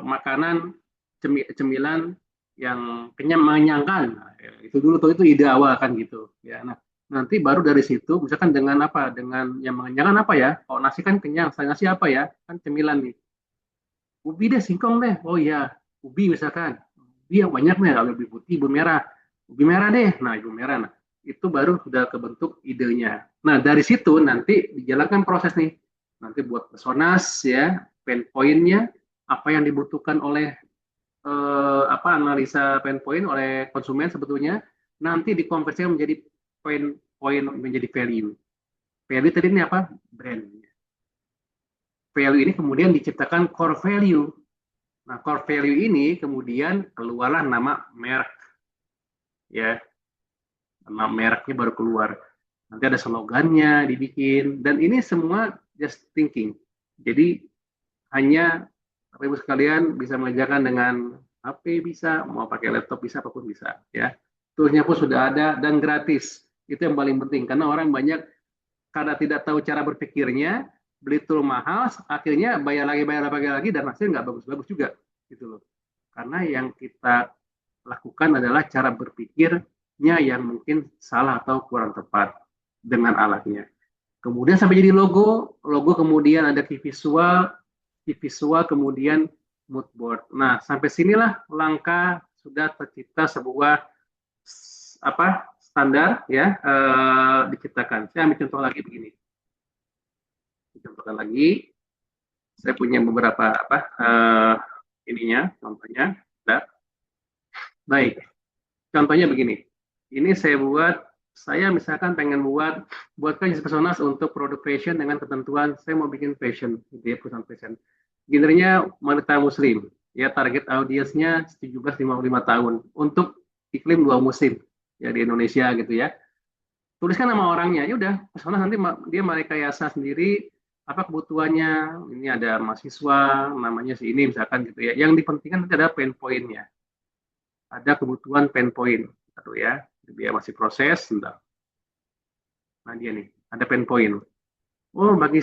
makanan cemilan yang kenyang mengenyangkan. Nah, ya, itu dulu tuh, itu ide awal kan gitu. Ya, nah nanti baru dari situ, misalkan dengan apa, dengan yang mengenyangkan apa ya? Oh nasi kan kenyang, saya nasi apa ya? Kan cemilan nih. Ubi deh, singkong deh. Oh iya, ubi misalkan. Ubi yang banyak nih, kalau ubi putih, ubi merah. Ubi merah deh. Nah, ubi merah. Nah, itu baru sudah kebentuk idenya. Nah, dari situ nanti dijalankan proses nih. Nanti buat personas ya, pain point-nya, apa yang dibutuhkan oleh analisa pain point oleh konsumen sebetulnya, nanti dikonversikan menjadi pain point, menjadi value. Value tadi ini apa? Brand. Value ini kemudian diciptakan core value. Nah, core value ini kemudian keluarlah nama merek. Ya, nama mereknya baru keluar. Nanti ada slogannya dibikin, dan ini semua just thinking. Jadi hanya Bapak Ibu sekalian bisa mengerjakan dengan HP bisa, mau pakai laptop bisa, apapun bisa. Ya, toolsnya pun sudah ada dan gratis. Itu yang paling penting, karena orang banyak karena tidak tahu cara berpikirnya, beli tool mahal, akhirnya bayar lagi, dan hasilnya nggak bagus-bagus juga, gitu loh. Karena yang kita lakukan adalah cara berpikirnya yang mungkin salah atau kurang tepat dengan alatnya. Kemudian sampai jadi logo kemudian ada key visual kemudian mood board. Nah, sampai sinilah langkah sudah tercipta sebuah standar ya diciptakan. Saya ambil contoh lagi begini. Contohkan lagi. Saya punya beberapa contohnya. Baik. Contohnya begini. Ini saya misalkan pengen buatkan personas untuk produk fashion dengan ketentuan saya mau bikin fashion, gitu ya, perusahaan fashion. Genrenya wanita muslim, ya, target audiensnya 17-55 tahun untuk iklim 2 musim ya di Indonesia gitu ya. Tuliskan nama orangnya, ya udah, personas nanti dia merekayasa sendiri apa kebutuhannya. Ini ada mahasiswa, namanya si ini misalkan gitu ya. Yang dipentingkan nanti ada pain point-nya. Ada kebutuhan pain point, gitu ya. Dia masih proses, sebentar. Nah dia nih, ada pain point. Oh, bagi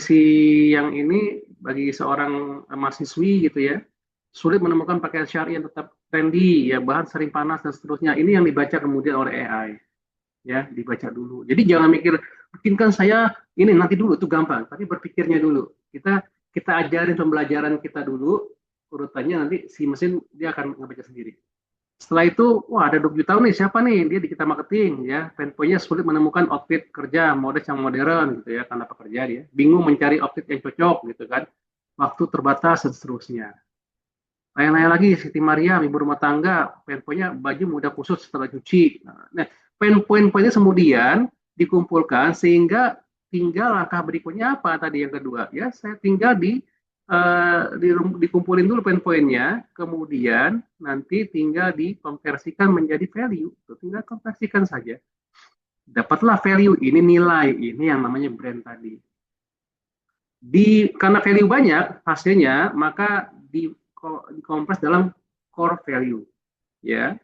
seorang mahasiswi gitu ya, sulit menemukan pakaian syari yang tetap trendy, ya, bahan sering panas dan seterusnya. Ini yang dibaca kemudian oleh AI, ya, dibaca dulu. Jadi jangan mikir, bikinkan saya ini nanti dulu, itu gampang. Tapi berpikirnya dulu. Kita ajarin pembelajaran kita dulu, urutannya nanti si mesin dia akan ngebaca sendiri. Setelah itu, wah ada 20 tahun nih, siapa nih? Dia di kita marketing, ya. Pain point-nya sulit menemukan outfit kerja, mode yang modern, gitu ya, karena pekerja dia. Bingung mencari outfit yang cocok, gitu kan. Waktu terbatas, dan seterusnya. Lain-lain lagi, Siti Maria, ibu rumah tangga, pain point-nya baju mudah kusut setelah cuci. Nah, pain point-nya kemudian dikumpulkan, sehingga tinggal langkah berikutnya apa tadi yang kedua? Ya, saya tinggal dikumpulin dulu poin-poinnya, kemudian nanti tinggal dikonversikan menjadi value. Tinggal konversikan saja. Dapatlah value, ini nilai, ini yang namanya brand tadi. Karena value banyak hasilnya, maka dikompres dalam core value. Ya,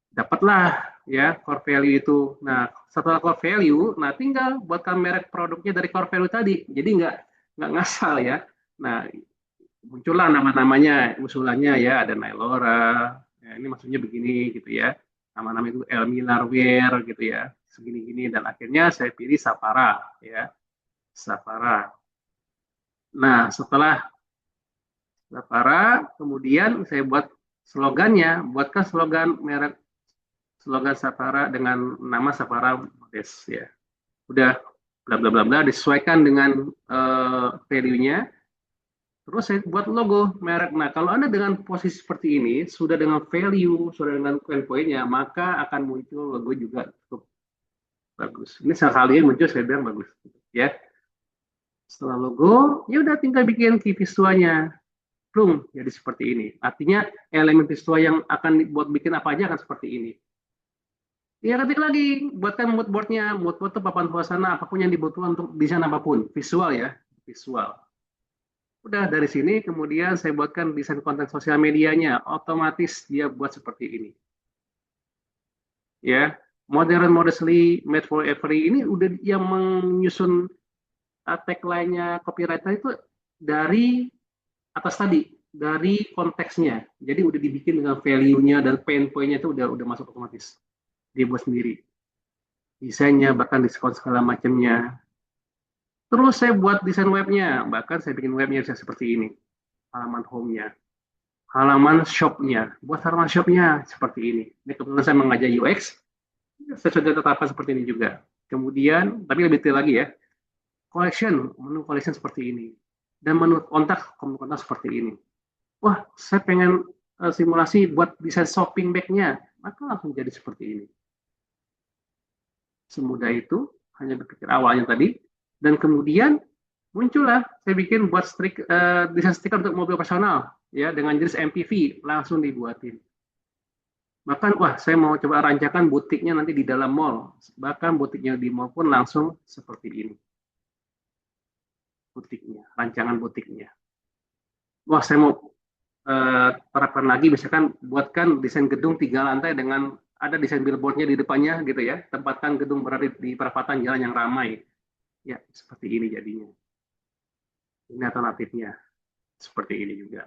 dapatlah ya core value itu. Nah, setelah core value, nah tinggal buatkan merek produknya dari core value tadi. Jadi nggak ngasal ya. Nah, muncullah nama-namanya, usulannya ya, ada Nailora, ya, ini maksudnya begini gitu ya. Nama-nama itu El Millarwear gitu ya, segini-gini, dan akhirnya saya pilih Sapara ya, Sapara. Nah, setelah Sapara, kemudian saya buat slogannya, buatkan slogan merek, slogan Sapara dengan nama Sapara Modest ya. Udah bla bla bla bla, disesuaikan dengan value-nya. Terus saya buat logo merek. Nah, kalau Anda dengan posisi seperti ini, sudah dengan value, sudah dengan poin-poinnya, maka akan muncul logo juga cukup bagus. Ini sekali muncul, saya bilang bagus. Ya. Setelah logo, ya udah tinggal bikin key visualnya. Plung, jadi seperti ini. Artinya elemen visual yang akan buat bikin apa aja akan seperti ini. Ya, ketik lagi, buatkan mood board-nya. Mood board itu papan suasana, apapun yang dibutuhkan untuk desain apapun. Visual ya, visual. Udah dari sini kemudian saya buatkan desain konten sosial medianya, otomatis dia buat seperti ini. Ya, modern modestly made for every ini udah yang menyusun tagline-nya copywriter itu dari atas tadi, dari konteksnya. Jadi udah dibikin dengan value-nya dan pain point-nya itu udah masuk otomatis. Dia buat sendiri. Desainnya bahkan diskon segala macamnya. Terus saya buat desain webnya, bahkan saya bikin webnya bisa seperti ini. Halaman home-nya, halaman shop-nya. Buat halaman shop-nya seperti ini. Ini kebetulan saya mengajar UX, saya sudah tetapkan seperti ini juga. Kemudian, tapi lebih detail lagi ya, collection, menu collection seperti ini. Dan menu kontak seperti ini. Wah, saya pengen simulasi buat desain shopping bag-nya, maka langsung jadi seperti ini. Semudah itu, hanya berpikir awalnya tadi, dan kemudian muncullah saya bikin buat desain stiker untuk mobil personal ya dengan jenis MPV, langsung dibuatin. Bahkan wah, saya mau coba rancangan butiknya nanti di dalam mall, bahkan butiknya di mall pun langsung seperti ini. Butiknya, rancangan butiknya. Wah, saya mau terapkan lagi, misalkan buatkan desain gedung 3 lantai dengan ada desain billboardnya di depannya gitu ya, tempatkan gedung berada di perapatan jalan yang ramai. Ya, seperti ini jadinya. Ini alternatifnya. Seperti ini juga.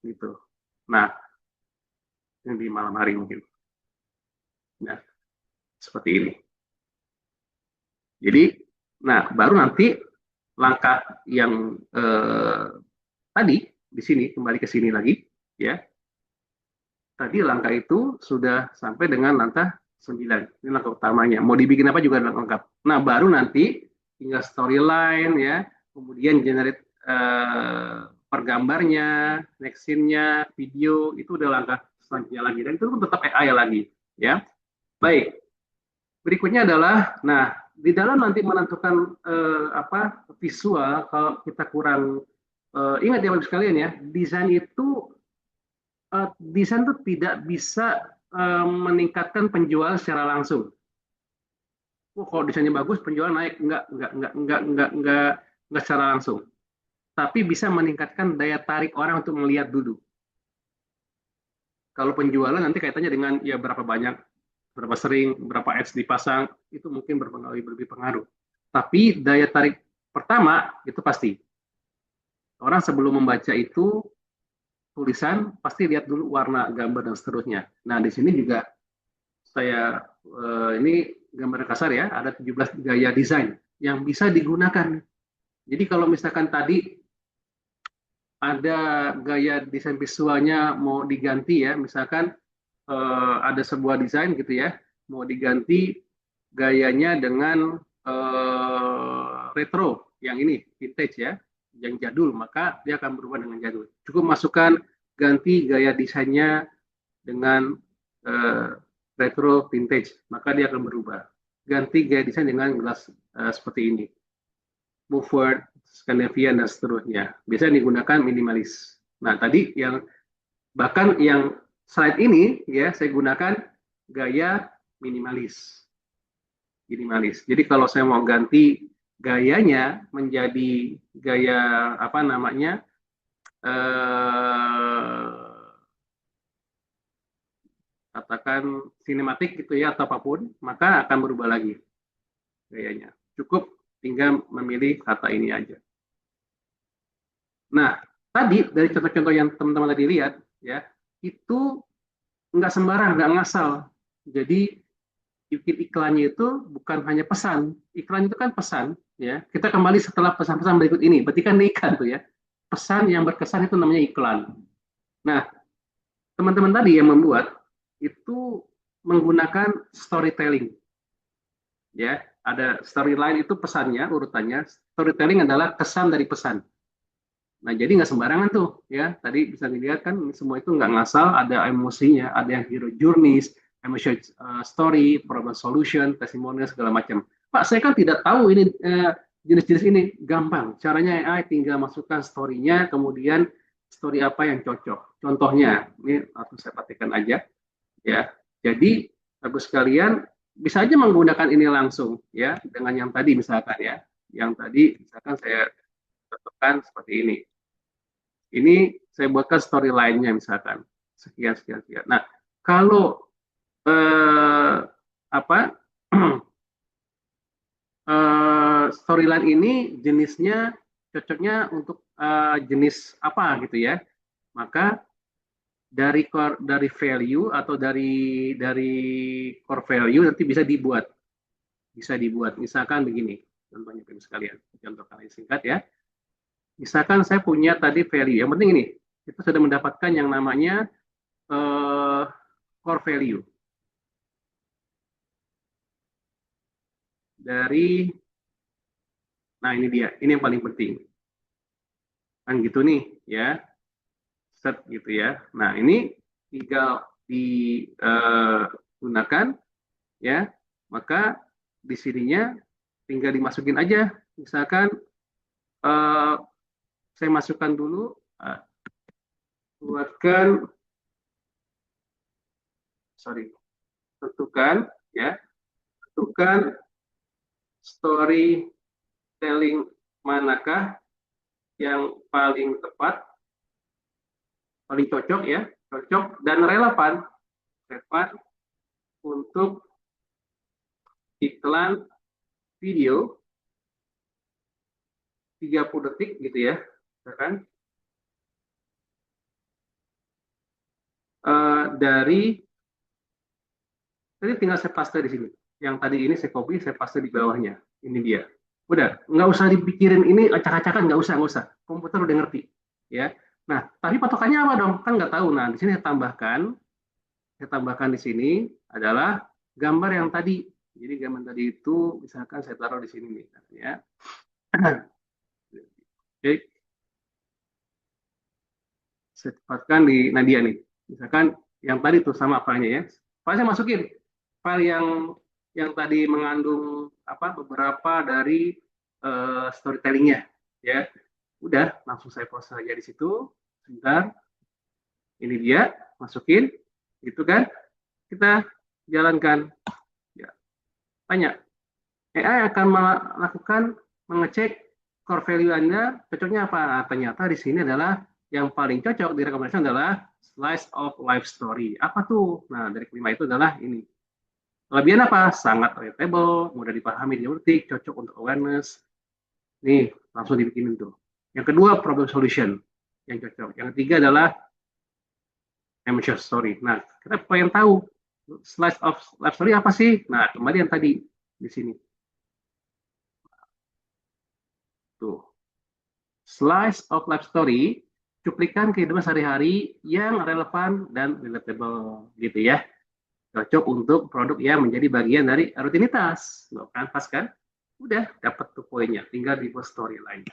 Gitu. Nah, yang di malam hari mungkin. Nah, seperti ini. Jadi, nah, baru nanti langkah yang tadi, di sini, kembali ke sini lagi, ya. Tadi langkah itu sudah sampai dengan langkah 9. Ini langkah utamanya. Mau dibikin apa juga lengkap. Nah, baru nanti tinggal storyline ya, kemudian generate pergambarnya, next scene-nya, video, itu udah langkah selanjutnya lagi. Dan itu pun tetap AI lagi. Ya. Baik. Berikutnya adalah, nah, di dalam nanti menentukan visual, kalau kita kurang ingat ya Bapak sekalian ya, desain itu tidak bisa meningkatkan penjualan secara langsung. Kalau desainnya bagus, penjualan naik, enggak secara langsung. Tapi bisa meningkatkan daya tarik orang untuk melihat dulu. Kalau penjualan nanti kaitannya dengan ya berapa banyak, berapa sering, berapa ads dipasang, itu mungkin lebih pengaruh. Tapi daya tarik pertama itu pasti. Orang sebelum membaca itu tulisan pasti lihat dulu warna, gambar dan seterusnya. Nah, di sini juga saya ini gambar kasar ya, ada 17 gaya desain yang bisa digunakan. Jadi kalau misalkan tadi ada gaya desain visualnya mau diganti ya, misalkan ada sebuah desain gitu ya, mau diganti gayanya dengan retro, yang ini vintage ya, yang jadul, maka dia akan berubah dengan jadul. Cukup masukkan ganti gaya desainnya dengan retro vintage, maka dia akan berubah. ganti gaya desain dengan gelas seperti ini. Beaufort, Scandinavian, dan seterusnya. Biasanya digunakan minimalis. Nah, tadi bahkan yang slide ini ya saya gunakan gaya minimalis. Jadi kalau saya mau ganti gayanya menjadi gaya apa namanya katakan sinematik gitu ya atau apapun, maka akan berubah lagi gayanya. Cukup tinggal memilih kata ini aja. Nah, tadi dari contoh-contoh yang teman-teman tadi lihat ya, itu nggak sembarang, nggak ngasal. Jadi bikin iklannya itu bukan hanya pesan. Iklan itu kan pesan, ya. Kita kembali setelah pesan-pesan berikut ini. Berarti kan iklan tuh ya. Pesan yang berkesan itu namanya iklan. Nah, teman-teman tadi yang membuat itu menggunakan storytelling. Ya, ada storyline itu pesannya, urutannya. Storytelling adalah kesan dari pesan. Nah, jadi nggak sembarangan tuh, ya. Tadi bisa dilihat kan semua itu nggak ngasal, ada emosinya, ada yang hero journeys, emotion story, problem solution, testimonial segala macam. Pak, saya kan tidak tahu ini jenis-jenis ini. Gampang. Caranya AI tinggal masukkan story-nya, kemudian story apa yang cocok. Contohnya, ini langsung saya patikan aja, ya. Jadi, bagus sekalian bisa aja menggunakan ini langsung, ya, dengan yang tadi misalkan ya. Yang tadi misalkan saya contohkan seperti ini. Ini saya buatkan storyline-nya misalkan sekian. Nah, kalau storyline ini jenisnya cocoknya untuk jenis apa gitu ya, maka dari value atau dari core value nanti bisa dibuat misalkan begini contohnya sekalian, contoh kalian singkat ya. Misalkan saya punya tadi value, yang penting ini, kita sudah mendapatkan yang namanya core value. Nah ini dia, ini yang paling penting. Kan gitu nih, ya. Set gitu ya. Nah ini tinggal digunakan, ya. Maka di sininya tinggal dimasukin aja. Misalkan, saya masukkan dulu, tentukan storytelling manakah yang paling tepat, paling cocok ya, cocok dan relevan untuk iklan video 30 detik gitu ya, kan? Tadi tinggal saya paste di sini. Yang tadi ini saya copy, saya paste di bawahnya. Ini dia. Udah, nggak usah dipikirin ini acak-acakan, nggak usah. Komputer udah ngerti, ya. Nah, tapi patokannya apa dong? Kan nggak tahu. Nah, di sini saya tambahkan di sini adalah gambar yang tadi. Jadi gambar tadi itu misalkan saya taruh di sini nih, ya. Oke. Saya tempatkan di Nadia nih. Misalkan yang tadi tuh sama filenya ya. File saya masukin. File yang tadi mengandung beberapa dari storytellingnya, ya. Udah, langsung saya proses aja di situ. Sebentar. Ini dia, masukin, gitu kan? Kita jalankan. Ya. Tanya. AI akan mengecek core value Anda, cocoknya apa? Nah, ternyata di sini adalah yang paling cocok direkomendasikan adalah slice of life story. Apa tuh? Nah, dari kelima itu adalah ini. Kelebihan apa? Sangat relatable, mudah dipahami, dimengerti, cocok untuk awareness. Nih, langsung dibikinin tuh. Yang kedua, problem solution yang cocok. Yang ketiga adalah emotion story. Nah, kita pengen tahu slice of life story apa sih? Nah, kembali yang tadi di sini. Tuh. Slice of life story, cuplikan kehidupan sehari-hari yang relevan dan relatable gitu ya. Cocok untuk produk yang menjadi bagian dari rutinitas. Loh, kan pas kan? Udah dapat tuh poinnya, tinggal dibuat storyline.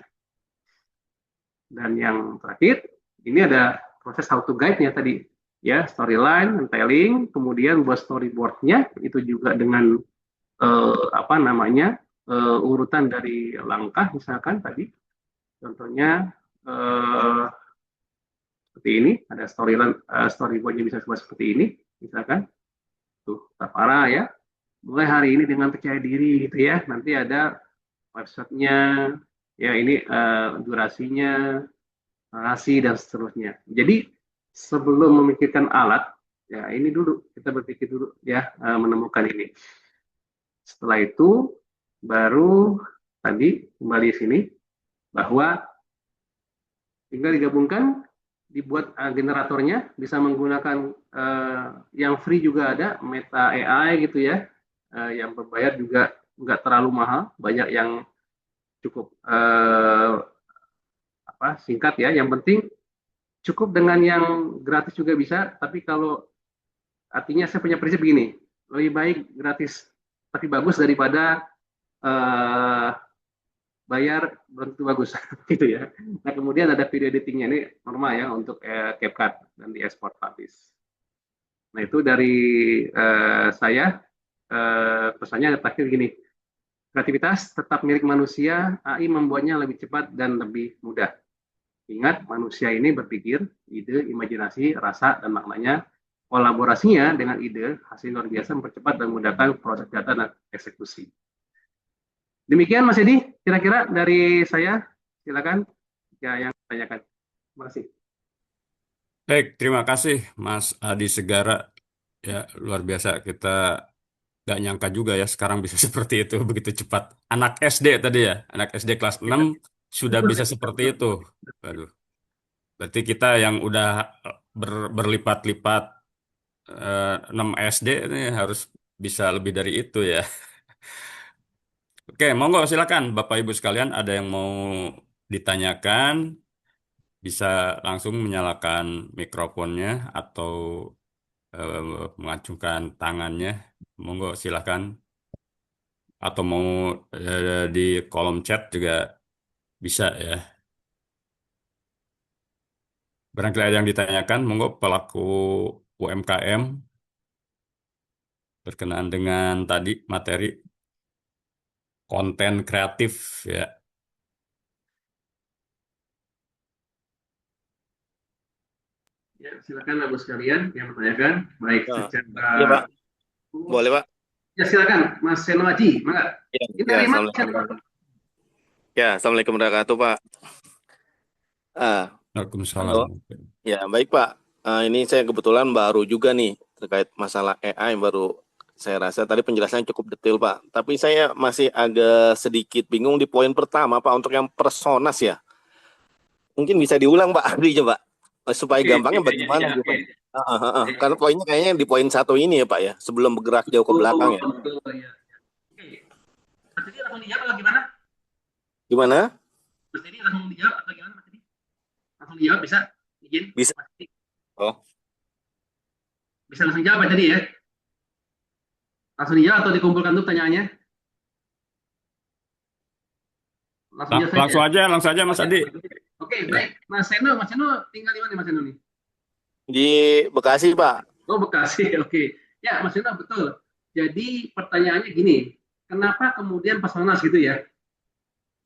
Dan yang terakhir, ini ada proses how to guide-nya tadi. Ya, storyline, telling, kemudian buat storyboard-nya, itu juga dengan apa namanya urutan dari langkah, misalkan tadi contohnya seperti ini, ada storyboardnya bisa seperti ini, misalkan tuh Tapara ya, mulai hari ini dengan percaya diri gitu ya, nanti ada websitenya, ya ini durasinya, narasi dan seterusnya. Jadi sebelum memikirkan alat, ya ini dulu kita berpikir dulu ya, menemukan ini. Setelah itu baru tadi kembali sini bahwa tinggal digabungkan, dibuat generatornya, bisa menggunakan yang free juga ada, Meta AI gitu ya, yang berbayar juga nggak terlalu mahal, banyak yang cukup singkat ya. Yang penting cukup dengan yang gratis juga bisa, tapi kalau artinya saya punya prinsip begini, lebih baik gratis tapi bagus daripada bayar belum tentu bagus gitu ya. Nah kemudian ada video editingnya, ini normal ya untuk CapCut dan diekspor habis. Nah itu dari saya, pesannya terakhir gini, kreativitas tetap milik manusia, AI membuatnya lebih cepat dan lebih mudah. Ingat, manusia ini berpikir, ide, imajinasi, rasa, dan maknanya. Kolaborasinya dengan ide, hasil luar biasa mempercepat dan memudahkan proses data dan eksekusi. Demikian Mas Edi, kira-kira dari saya, silakan ya yang tanyakan. Terima kasih. Baik, terima kasih Mas Adi Segara. Ya, luar biasa. Kita nggak nyangka juga ya sekarang bisa seperti itu, begitu cepat. Anak SD tadi ya, anak SD kelas 6 sudah bisa seperti itu. Waduh. Berarti kita yang udah berlipat-lipat 6 SD ini harus bisa lebih dari itu ya. Oke, monggo silakan Bapak Ibu sekalian, ada yang mau ditanyakan, bisa langsung menyalakan mikrofonnya atau mengacungkan tangannya. Monggo silakan. Atau mau di kolom chat juga bisa ya. Barangkali ada yang ditanyakan, monggo pelaku UMKM berkenaan dengan tadi materi konten kreatif ya. Ya, silakan Bapak sekalian yang bertanyakan, baik Nah, secara iya Pak, boleh Pak? ya silakan Mas Seno Haji, mangga. Ya, Ini ya, dari mana? Assalamualaikum. Ya, Assalamualaikum warahmatullahi wabarakatuh Pak. Waalaikumsalam. Halo. Ya, baik Pak. Ini saya kebetulan baru juga nih terkait masalah AI, baru saya rasa tadi penjelasannya cukup detail Pak. Tapi saya masih agak sedikit bingung di poin pertama Pak, untuk yang personas ya. Mungkin bisa diulang Pak, artinya Pak, supaya gampangnya bagaimana gitu Pak. Karena poinnya kayaknya di poin 1 ini ya Pak ya, sebelum bergerak jauh ke belakang ya. Betul, ya. Oke. Mas Edi langsung dijawab atau gimana? Gimana? Mas Edi langsung dijawab atau gimana Mas Edi? Langsung dijawab bisa? Izin? Bisa. Mas Edi. Oh. Bisa langsung jawab tadi ya? Langsung dijawab atau dikumpulkan dulu pertanyaannya? Langsung aja Mas Adi. Oke, baik. Mas Seno tinggal di mana Mas Seno nih? Di Bekasi Pak. Oh, Bekasi. Oke. Ya, Mas Seno betul. Jadi pertanyaannya gini, kenapa kemudian personas gitu ya?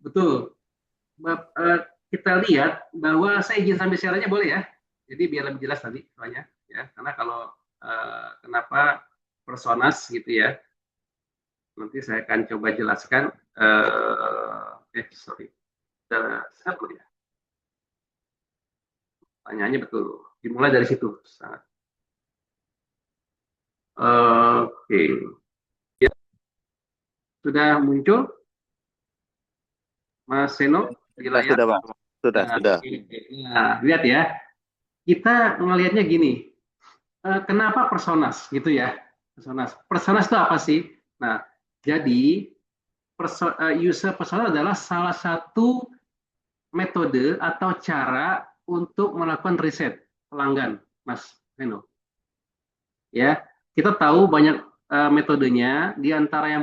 Betul. Kita lihat bahwa saya izin sambil share aja boleh ya? Jadi biar lebih jelas tadi soalnya ya. Karena kalau kenapa personas gitu ya? Nanti saya akan coba jelaskan. Sorry. Saya belum ya. Pertanyaannya betul. Dimulai dari situ. Oke. Ya. Sudah muncul? Mas Seno? Di layar? Sudah Pak. Sudah. Nah, lihat ya. Kita ngelihatnya gini. Kenapa personas gitu ya? Personas itu apa sih? Nah, jadi user persona adalah salah satu metode atau cara untuk melakukan riset pelanggan, Mas Reno. Ya, kita tahu banyak metodenya. Di antara yang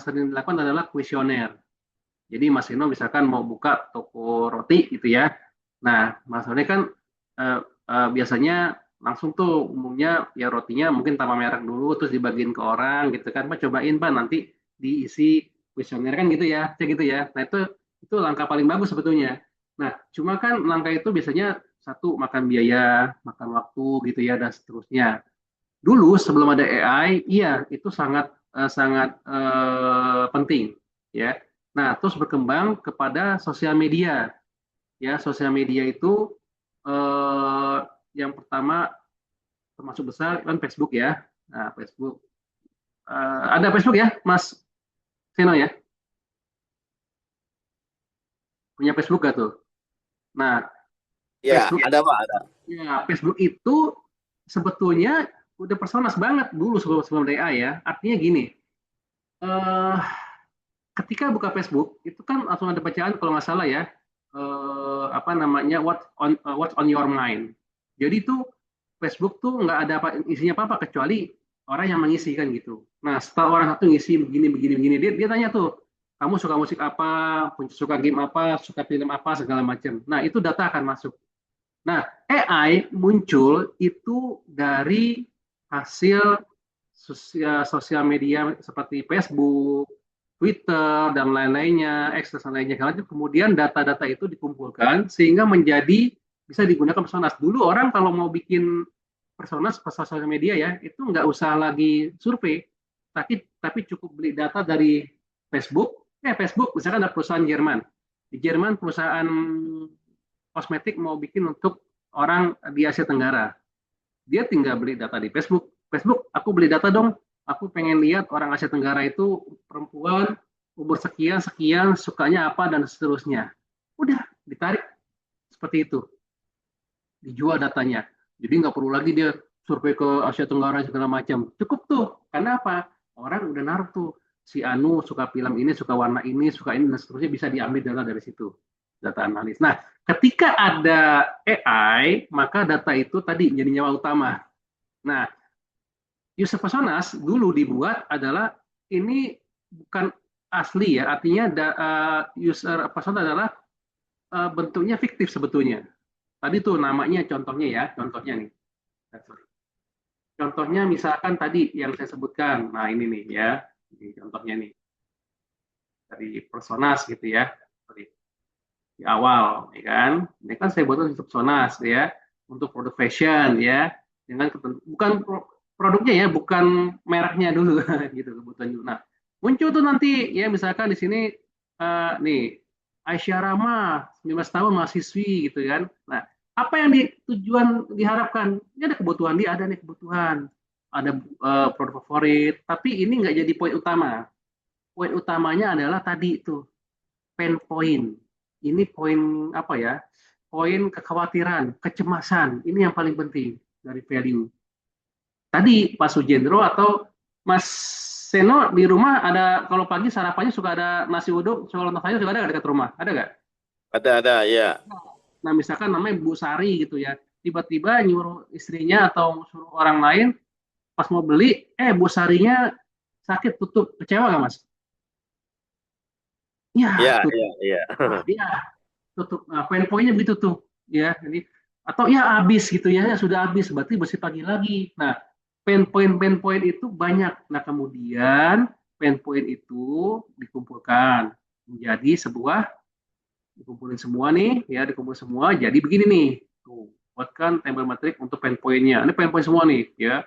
sering dilakukan adalah kuesioner. Jadi Mas Reno misalkan mau buka toko roti gitu ya. Nah, Mas Reno kan biasanya langsung tuh umumnya ya rotinya mungkin tanpa merek dulu terus dibagiin ke orang gitu kan, Pak cobain Pak nanti diisi kuesioner kan gitu ya, cek gitu ya. Nah itu langkah paling bagus sebetulnya. Nah cuma kan langkah itu biasanya satu makan biaya, makan waktu gitu ya dan seterusnya. Dulu sebelum ada AI, iya itu sangat penting ya. Nah terus berkembang kepada sosial media ya, sosial media itu eh, yang pertama termasuk besar kan Facebook ya. Nah, Facebook ada Facebook ya, Mas Seno ya, punya Facebook gak tuh? Nah, Ya, Facebook ada Pak, ada. ya Facebook itu sebetulnya udah personas banget dulu sebelum sebelum AI ya. Artinya gini, eh ketika buka Facebook itu kan langsung ada bacaan kalau nggak salah ya, apa namanya what's on your mind. Jadi tuh Facebook tuh nggak ada apa, isinya apa-apa kecuali orang yang mengisi kan gitu. Nah setelah orang satu ngisi begini begini begini dia tanya tuh kamu suka musik apa, suka game apa, suka film apa segala macam. Nah itu data akan masuk. Nah AI muncul itu dari hasil sosial media seperti Facebook, Twitter dan lain-lainnya, X dan lainnya. Kemudian data-data itu dikumpulkan sehingga menjadi bisa digunakan personas. Dulu orang kalau mau bikin personas ke sosial media ya itu nggak usah lagi survei, tapi cukup beli data dari Facebook. Facebook misalkan ada perusahaan Jerman. Di Jerman perusahaan kosmetik mau bikin untuk orang di Asia Tenggara. Dia tinggal beli data di Facebook. Facebook, aku beli data dong. Aku pengen lihat orang Asia Tenggara itu perempuan umur sekian sekian sukanya apa dan seterusnya. Udah ditarik seperti itu, dijual datanya. Jadi nggak perlu lagi dia survei ke Asia Tenggara segala macam. Cukup tuh. Karena apa? Orang udah naruh tuh si Anu suka film ini, suka warna ini, suka ini dan seterusnya bisa diambil data dari situ. Data analis. Nah, ketika ada AI, maka data itu tadi jadi nyawa utama. Nah, user personas dulu dibuat adalah ini bukan asli ya, artinya user persona adalah bentuknya fiktif sebetulnya. Tadi tuh namanya contohnya ya, contohnya nih. Contohnya misalkan tadi yang saya sebutkan, nah ini nih ya, ini contohnya nih dari personas gitu ya, di awal, ya kan? Ini kan saya buat untuk personas ya, untuk produk fashion ya, dengan bukan produknya ya, bukan mereknya dulu gitu kebutuhan dulu. Nah, muncul tuh nanti ya misalkan di sini nih Aisyah Rama 19 tahun mahasiswi gitu kan. Nah, apa yang tujuan diharapkan? Ini ada kebutuhan dia, ada nih kebutuhan, ada produk favorit, tapi ini nggak jadi poin utama. Poin utamanya adalah tadi itu pain point. Ini poin apa ya? Poin kekhawatiran, kecemasan. Ini yang paling penting dari value. Tadi Pak Sujendro atau Mas Seno di rumah ada kalau pagi sarapannya suka ada nasi uduk, soal sayur juga ada dekat rumah, ada nggak? Ada, ya. Nah misalkan namanya Bu Sari gitu ya, tiba-tiba nyuruh istrinya atau suruh orang lain pas mau beli, Bu Sarinya sakit tutup, kecewa nggak Mas? Ya, Ya, tutup. ya, ya. Ya, tutup. Nah, poin-poinnya begitu tuh, ya. Jadi atau ya habis gitu ya, sudah habis, berarti bersih pagi lagi. Nah, poin itu banyak. Nah, kemudian poin itu dikumpulkan menjadi sebuah, dikumpulin semua nih, ya dikumpulin semua. Jadi begini nih, tuh buatkan tabel metrik untuk poin-poinnya. Ini poin-poin semua nih, ya.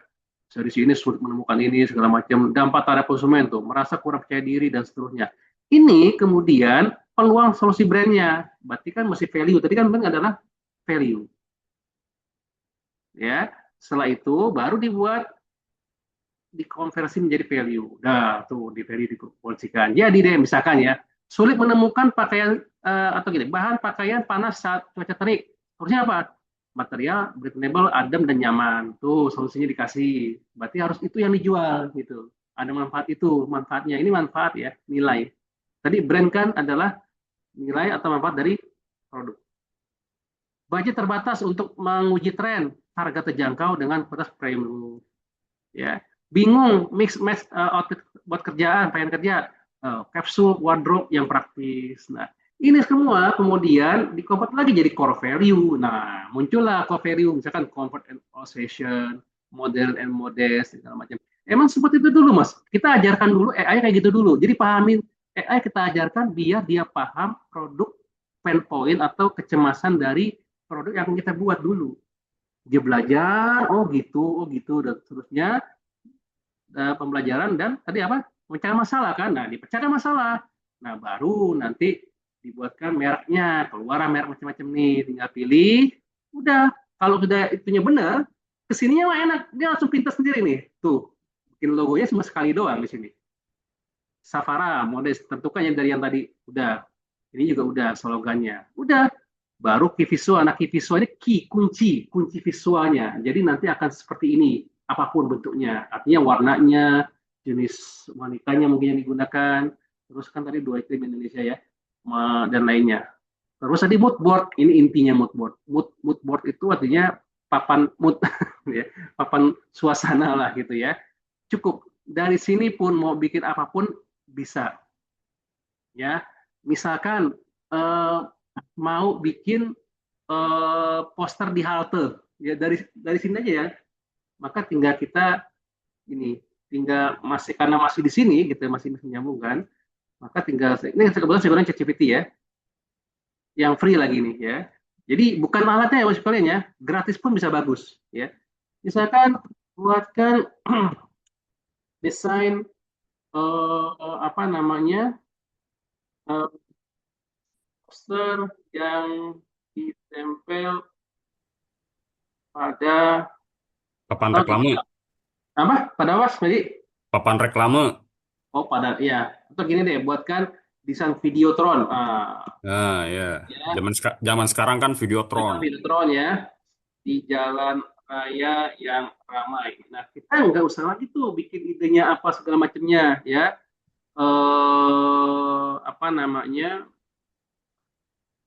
Dari sini sulit menemukan ini segala macam. Dampak terhadap konsumen tuh, merasa kurang percaya diri dan seterusnya. Ini kemudian peluang solusi brandnya. Berarti kan masih value. Tadi kan brand adalah value. Ya, setelah itu baru dibuat dikonversi menjadi value. Nah, tuh di value dipolisikan. Jadi deh misalkan ya, sulit menemukan pakaian atau gini, bahan pakaian panas saat cuaca terik. Harusnya apa? Material breathable, adem dan nyaman. Tuh solusinya dikasih. Berarti harus itu yang dijual gitu. Ada manfaat itu, manfaatnya. Ini manfaat ya, nilai. Tadi brand kan adalah nilai atau manfaat dari produk. Budget terbatas untuk menguji tren, harga terjangkau dengan kualitas premium. Ya, bingung mix match outfit buat kerjaan, pengen kerja, kapsul wardrobe yang praktis. Nah, Ini semua kemudian di-convert lagi jadi core value. Nah, muncullah core value, misalkan comfort and possession, modern and modest, segala macam. Emang seperti itu dulu, Mas. Kita ajarkan dulu AI kayak gitu dulu. Jadi pahamin AI kita ajarkan biar dia paham produk pain point atau kecemasan dari produk yang kita buat dulu. Dia belajar, oh gitu, dan seterusnya pembelajaran dan tadi apa? Memecahkan masalah kan. Nah, dipecahkan masalah. Nah, baru nanti dibuatkan mereknya, keluar merek macam-macam nih, tinggal pilih. Udah, kalau sudah itunya benar, kesininya mah enak, dia langsung pintar sendiri nih. Tuh, bikin logonya cuma sekali doang di sini. Safara, modest, tentukan yang dari yang tadi udah. Ini juga udah slogannya. Udah, baru key visual. Nah, key visual ini key, kunci visualnya. Jadi nanti akan seperti ini, apapun bentuknya. Artinya warnanya, jenis wanitanya mungkin yang digunakan. Terus kan tadi dua iklim Indonesia ya, dan lainnya. Terus tadi mood board, ini intinya mood board. Mood board itu artinya papan mood, ya, papan suasana lah gitu ya. Cukup dari sini pun mau bikin apapun bisa. Ya, misalkan eh, mau bikin poster di halte, ya dari sini aja ya. Maka tinggal kita ini, tinggal masih karena masih di sini gitu, masih menyambungkan, maka tinggal ini kebetulan saya gunakan ChatGPT ya, yang free lagi nih ya. Jadi bukan alatnya ya mas kalian ya, gratis pun bisa bagus ya. Misalkan buatkan desain apa namanya poster yang ditempel pada Papan atau reklame, apa pada was tadi papan reklame. oh pada ya atau gini deh buatkan desain Videotron Nah, ya. ya Zaman sekarang kan Videotron. desain Videotron ya di jalan raya yang ramai. Nah kita nggak usah lagi tuh bikin idenya apa segala macamnya ya apa namanya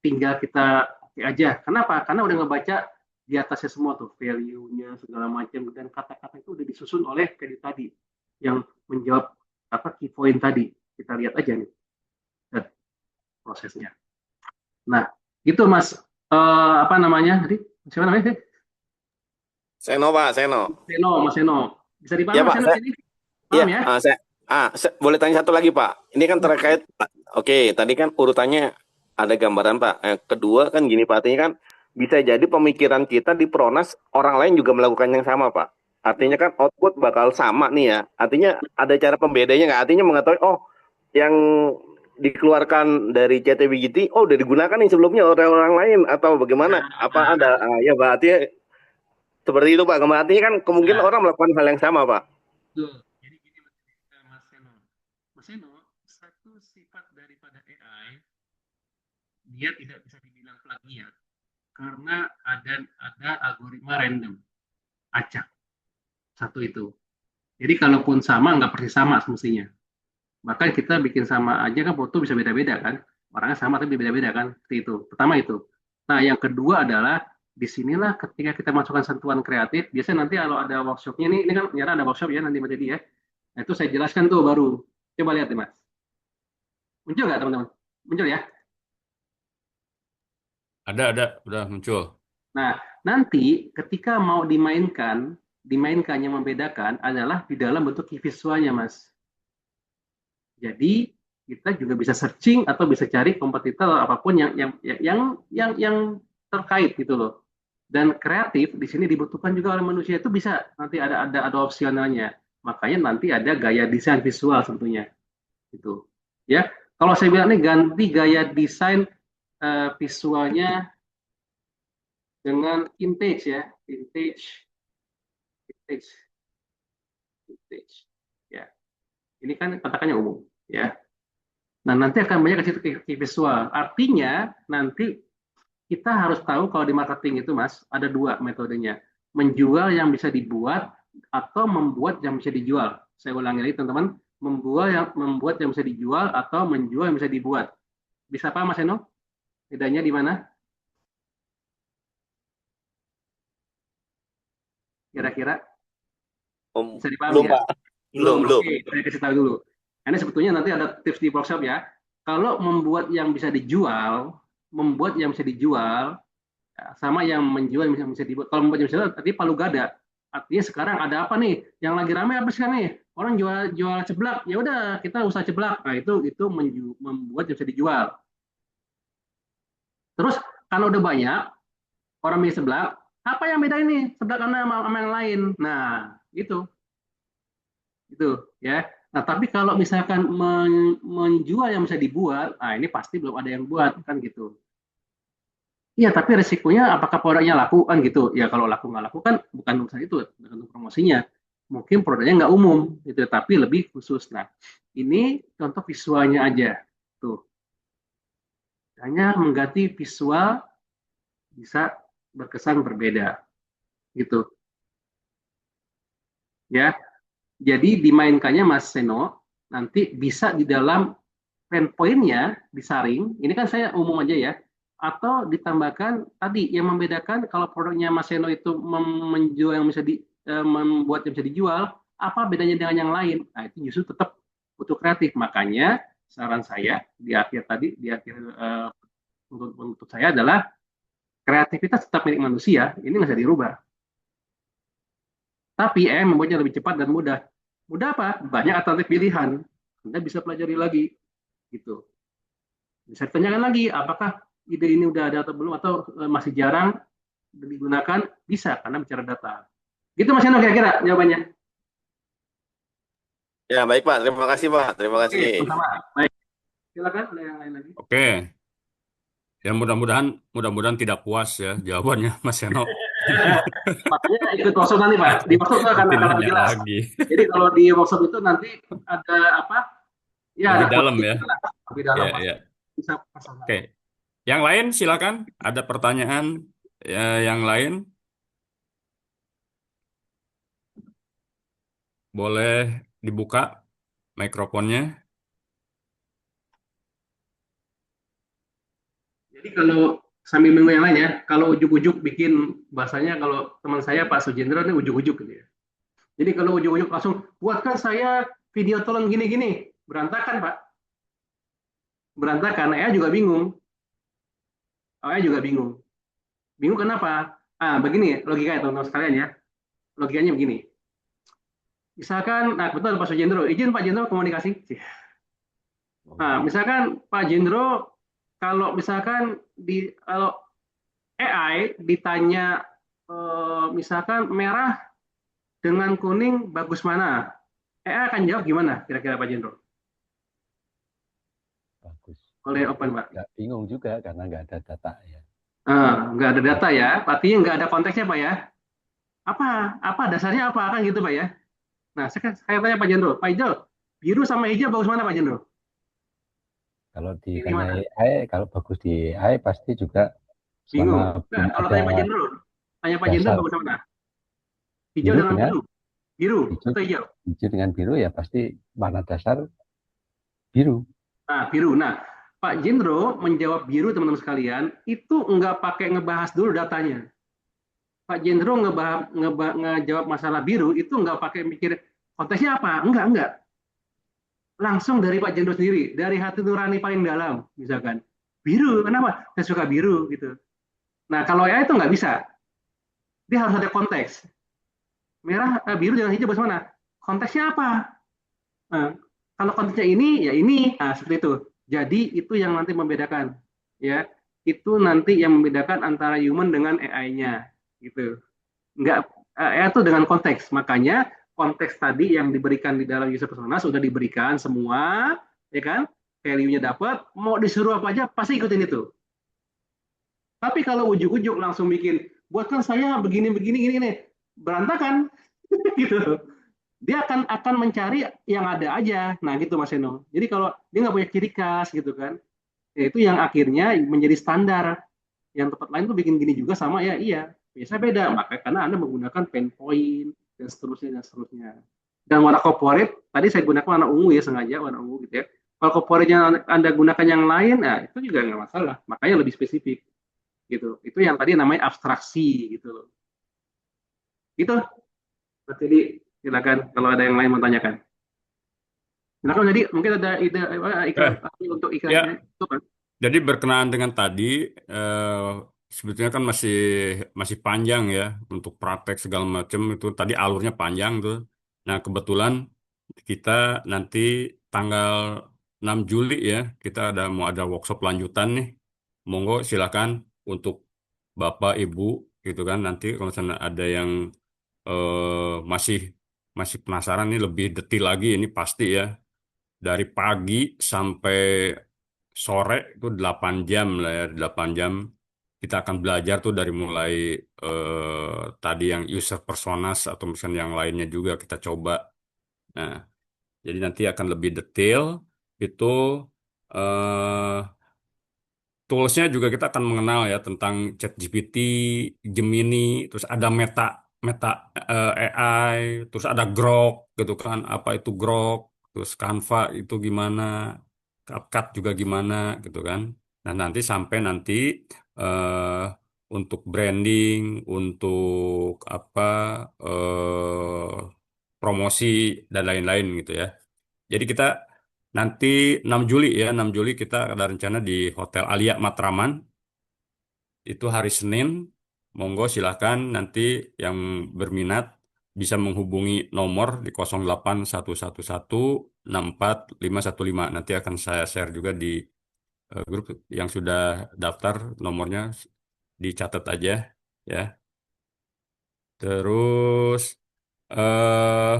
tinggal kita oke aja. Kenapa? Karena udah ngebaca di atasnya semua tuh value-nya segala macam dan kata-kata itu udah disusun oleh kayak tadi yang menjawab apa key point tadi. Kita lihat aja nih prosesnya. Nah, itu Mas apa namanya tadi? Siapa namanya sih? Seno Pak, Seno. Seno, Mas Seno. Bisa dipaham Ya Mas Pak, Seno saya, ini? ya, Paham ya? saya boleh tanya satu lagi Pak. Ini kan terkait, oke, tadi kan urutannya ada gambaran Pak. Yang kedua kan gini Pak, artinya kan bisa jadi pemikiran kita di Pronas orang lain juga melakukan yang sama Pak. Artinya kan output bakal sama nih ya. Artinya ada cara pembedanya nggak? Artinya mengetahui yang dikeluarkan dari ChatGPT, udah digunakan nih sebelumnya oleh orang lain atau bagaimana? Apa ada? Ya Pak, artinya seperti itu Pak. Artinya kan kemungkinan orang melakukan hal yang sama Pak. Betul. Jadi gini Mas Seno. Mas Seno, satu sifat daripada AI dia tidak bisa dibilang plagiat karena ada algoritma random acak satu itu. Jadi kalaupun sama nggak persis sama semestinya. Bahkan kita bikin sama aja kan foto bisa beda-beda kan. Orangnya sama tapi beda-beda kan. Seperti itu. Pertama itu. Nah yang kedua adalah disinilah ketika kita masukkan sentuhan kreatif. Biasanya nanti kalau ada workshopnya ini kan ternyata ada workshop ya nanti Mbak Dedi ya. Nah, itu saya jelaskan tuh baru. Coba lihat nih Mas. Muncul nggak teman-teman? Muncul ya. Ada, udah muncul. Nah, nanti ketika mau dimainkan yang membedakan adalah di dalam bentuk visualnya, Mas. Jadi kita juga bisa searching atau bisa cari kompetitor apapun yang terkait gitu loh. Dan kreatif di sini dibutuhkan juga oleh manusia itu bisa nanti ada opsionalnya. Makanya nanti ada gaya desain visual tentunya. Gitu. Ya. Kalau saya bilang nih ganti gaya desain visualnya dengan vintage ya, vintage, ya. Ini kan katakannya umum, ya. Nah nanti akan banyak ke situ ke visual. Artinya nanti kita harus tahu kalau di marketing itu mas ada dua metodenya, menjual yang bisa dibuat atau membuat yang bisa dijual. Saya ulangi lagi teman-teman, membuat yang bisa dijual atau menjual yang bisa dibuat. Bisa paham Mas Eno? Bedanya di mana? Kira-kira bisa dipahami Belum ya? Pak. Belum. Oke, saya kasih tahu dulu. Ini sebetulnya nanti ada tips di workshop ya. Kalau membuat yang bisa dijual sama yang menjual yang bisa dibuat. Kalau membuat yang bisa dijual, artinya palu gada. Artinya sekarang ada apa nih? Yang lagi ramai apa sekarang nih? Orang jual ceblak, ya udah kita usaha ceblak. Nah itu membuat yang bisa dijual. Terus kalau udah banyak orang beli seblak, apa yang beda ini seblak sama yang lain? Nah itu ya. Nah tapi kalau misalkan menjual yang bisa dibuat, nah ini pasti belum ada yang buat kan gitu. Iya, tapi resikonya apakah produknya laku kan gitu. Ya kalau laku nggak laku kan bukan urusan itu, tergantung promosinya. Mungkin produknya nggak umum, gitu, tapi lebih khusus. Nah, ini contoh visualnya aja. Tuh, hanya mengganti visual bisa berkesan berbeda, gitu. Ya, jadi dimainkannya Mas Seno nanti bisa di dalam endpoint-nya disaring. Ini kan saya umum aja ya. Atau ditambahkan tadi yang membedakan kalau produknya Mas Seno itu menjual yang bisa membuat yang bisa dijual, apa bedanya dengan yang lain? Nah, itu justru tetap butuh kreatif. Makanya saran saya di akhir tadi, di akhir untuk saya adalah kreativitas tetap milik manusia, ini nggak bisa dirubah. Tapi membuatnya lebih cepat dan mudah. Mudah apa? Banyak alternatif pilihan. Anda bisa pelajari lagi, gitu. Bisa ditanyakan lagi, apakah ide ini udah ada atau belum, atau masih jarang digunakan? Bisa, karena bicara data. Gitu Mas Yano kira-kira jawabannya. Ya, baik Pak. Terima kasih Pak. Terima Oke, kasih. sama. Baik. Silakan, ada yang lain lagi. Oke. Ya mudah-mudahan tidak puas ya jawabannya Mas Seno. Makanya ikut workshop nanti Pak. Di workshop itu akan Nanti lebih nanya jelas. lagi. Jadi kalau di workshop itu nanti ada apa? Ya Lebih ada dalam ya. lebih dalam Ya, Mas. ya. Bisa pasang. Oke. Yang lain silakan. Ada pertanyaan yang lain? Boleh dibuka mikrofonnya. Jadi kalau sambil menunggu yang lain ya, kalau ujuk-ujuk bikin bahasanya kalau teman saya Pak Sujendro ini ujuk-ujuk gitu ya. Jadi kalau ujuk-ujuk langsung buatkan saya video tolong gini-gini, berantakan Pak. Berantakan, saya juga bingung. Saya juga bingung. Bingung kenapa? Begini logikanya teman-teman sekalian ya. Logikanya begini. Misalkan, nah betul Pak Sujendro, izin Pak Jendro komunikasi. Nah, misalkan Pak Jendro, kalau misalkan kalau AI ditanya misalkan merah dengan kuning bagus mana? AI akan jawab gimana kira-kira Pak Jendro? Bagus. Oleh Open Pak. Nggak bingung juga karena nggak ada data ya. Nggak ada data ya, artinya nggak ada konteksnya Pak ya. Apa dasarnya apa kan gitu Pak ya. Nah, saya tanya Pak Jendro, biru sama hijau bagus mana Pak Jendro? Kalau ditanya AI, kalau bagus di AI pasti juga Bingung. selama Nah, belum kalau ada tanya Pak Jendro dasar bagus mana? Hijau biru dengan dengan biru hijau, atau hijau? hijau dengan biru ya pasti warna dasar biru. Nah, biru. Nah, Pak Jendro menjawab biru teman-teman sekalian, itu nggak pakai ngebahas dulu datanya. Pak Jendro ngejawab masalah biru itu nggak pakai mikir konteksnya apa, enggak. Langsung dari Pak Jendro sendiri, dari hati nurani paling dalam, misalkan. Biru, kenapa? Saya suka biru, gitu. Nah, kalau AI itu nggak bisa. Dia harus ada konteks. Merah, biru dengan hijau bagaimana? Konteksnya apa? Nah, kalau konteksnya ini, ya ini. Nah, seperti itu. Jadi, itu yang nanti membedakan. Ya, itu nanti yang membedakan antara human dengan AI-nya. Gitu. Enggak, AI itu dengan konteks. Makanya, konteks tadi yang diberikan di dalam user persona sudah diberikan semua, ya kan? Value-nya dapat, mau disuruh apa aja pasti ikutin itu. Tapi kalau ujuk-ujuk langsung bikin, buatkan saya begini ini berantakan, gitu. Dia akan mencari yang ada aja. Nah, gitu Mas Eno. Jadi kalau dia nggak punya ciri khas gitu kan, ya itu yang akhirnya menjadi standar. Yang tempat lain tuh bikin gini juga sama ya, iya. Biasa beda, makanya karena Anda menggunakan pen point dan seterusnya. Dan warna corporate, tadi saya gunakan warna ungu ya, sengaja warna ungu gitu ya. Kalau corporate-nya Anda gunakan yang lain, nah itu juga nggak masalah. Makanya lebih spesifik. Gitu. Itu yang tadi namanya abstraksi gitu. Gitu. Jadi silakan kalau ada yang lain mau tanyakan. Silakan jadi mungkin ada ide iklan Eh, untuk iklannya ya, itu kan. jadi berkenaan dengan tadi, eh, sebetulnya kan masih masih panjang ya untuk praktek segala macam itu. Tadi alurnya panjang tuh. Nah, kebetulan kita nanti tanggal 6 Juli ya, kita mau ada workshop lanjutan nih. Monggo silakan untuk Bapak, Ibu gitu kan. Nanti kalau misalnya ada yang masih masih penasaran nih lebih detail lagi ini pasti ya. Dari pagi sampai sore itu 8 jam lah ya, 8 jam kita akan belajar tuh dari mulai tadi yang user personas atau misalnya yang lainnya juga kita coba. Nah, jadi nanti akan lebih detail itu eh, toolsnya juga kita akan mengenal ya tentang ChatGPT, Gemini, terus ada Meta Meta AI, terus ada Grok gitu kan, apa itu Grok, terus Canva itu gimana, CapCut juga gimana gitu kan. Nah nanti sampai nanti eh, untuk branding, untuk apa promosi dan lain-lain gitu ya. Jadi kita nanti 6 Juli ya, 6 Juli kita ada rencana di Hotel Alia Matraman, itu hari Senin. Monggo silakan nanti yang berminat bisa menghubungi nomor di 08111645515. Nanti akan saya share juga di grup yang sudah daftar nomornya dicatat aja ya. Terus eh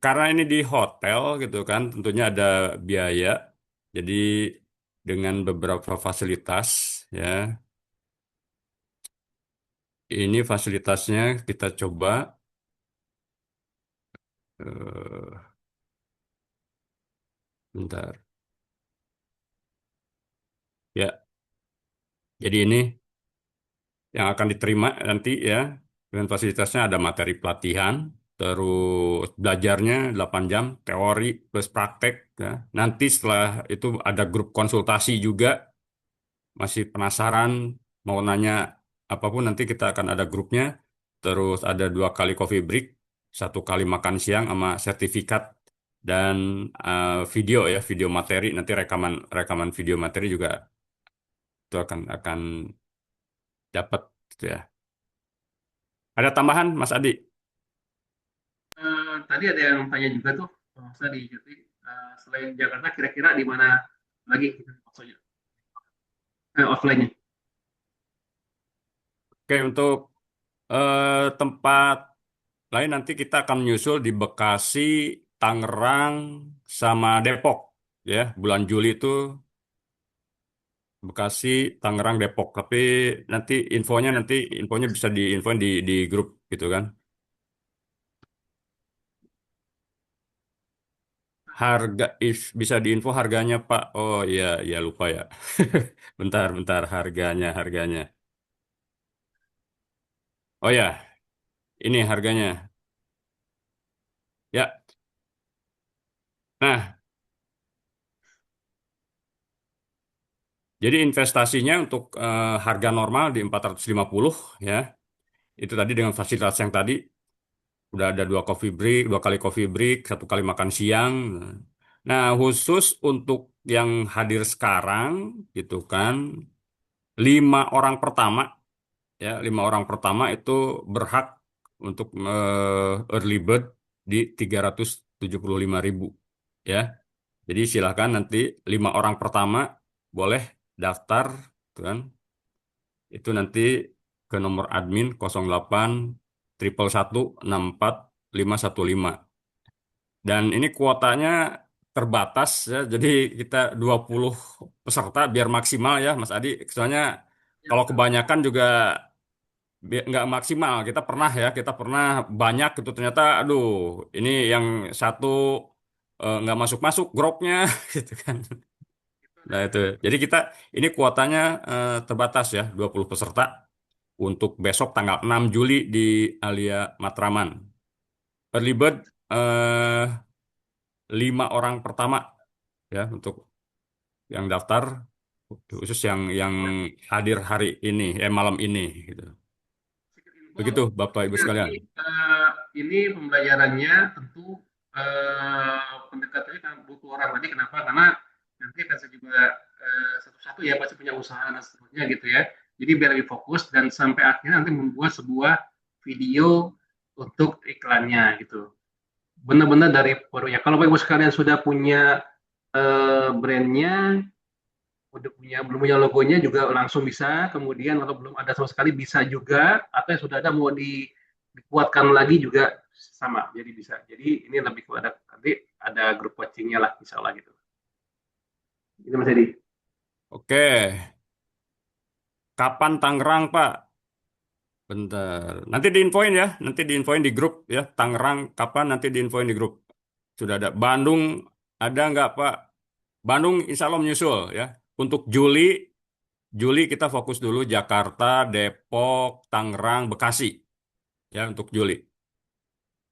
karena ini di hotel gitu kan, tentunya ada biaya. Jadi dengan beberapa fasilitas ya, ini fasilitasnya kita coba eh, bentar. Ya, jadi ini yang akan diterima nanti ya dengan fasilitasnya ada materi pelatihan, terus belajarnya 8 jam, teori plus praktek ya. Nanti setelah itu ada grup konsultasi juga. Masih penasaran mau nanya apapun nanti kita akan ada grupnya. Terus ada 2 kali coffee break, 1 kali makan siang sama sertifikat dan video ya, video materi. Nanti rekaman rekaman video materi juga itu akan dapat gitu ya. Ada tambahan Mas Adi? Tadi ada yang tanya juga tuh, saya di Jati, selain Jakarta kira-kira di mana lagi maksudnya offline-nya? Oke, untuk tempat lain nanti kita akan menyusul di Bekasi, Tangerang, sama Depok ya. Bulan Juli itu Bekasi, Tangerang, Depok. Tapi nanti infonya bisa diinfoin di grup gitu kan. Bisa diinfo harganya Pak. Oh iya iya lupa ya. Bentar harganya. Oh ya, ini harganya. Ya. Nah, jadi investasinya untuk harga normal di 450 ya. Itu tadi dengan fasilitas yang tadi udah ada 2 kali coffee break, 1 kali makan siang. Nah, khusus untuk yang hadir sekarang, gitu kan, 5 orang pertama, ya, 5 orang pertama itu berhak untuk early bird di 375.000, ya. Jadi silakan nanti 5 orang pertama boleh daftar, gitu kan. Itu nanti ke nomor admin 08 111 64 515. Dan ini kuotanya terbatas ya, jadi kita 20 peserta biar maksimal ya Mas Adi. Soalnya Ya, kalau betul. kebanyakan juga nggak maksimal. Kita pernah banyak gitu ternyata, aduh, ini yang satu nggak masuk-masuk grupnya gitu kan. Itu Nah dari itu, jadi ini kuotanya terbatas ya, 20 peserta untuk besok tanggal 6 Juli di Alia Matraman. Early bird eh, 5 orang pertama ya untuk yang daftar khusus yang hadir hari ini malam ini gitu. sedikit info. Begitu Bapak Ibu Nanti sekalian. ini pembelajarannya tentu pendekatannya kan butuh orang tadi. Kenapa? Karena nanti kan saya juga satu-satu ya pasti punya usaha dan seterusnya gitu ya. Jadi biar lebih fokus dan sampai akhirnya nanti membuat sebuah video untuk iklannya gitu. Benar-benar dari produknya. Kalau Bapak Ibu sekalian sudah punya brandnya, udah punya belum punya logonya juga langsung bisa. Kemudian kalau belum ada sama sekali bisa juga. Atau yang sudah ada mau dikuatkan lagi juga sama. Jadi bisa. Jadi ini lebih kepada nanti ada grup coachingnya lah, insya Allah gitu. Itu Mas Edi. Oke, kapan Tangerang, Pak? Bentar. Nanti diinfoin ya, nanti diinfoin di grup ya. Tangerang kapan nanti diinfoin di grup. Sudah ada. Bandung ada nggak, Pak? Bandung insya Allah menyusul ya. Untuk Juli kita fokus dulu Jakarta, Depok, Tangerang, Bekasi ya untuk Juli.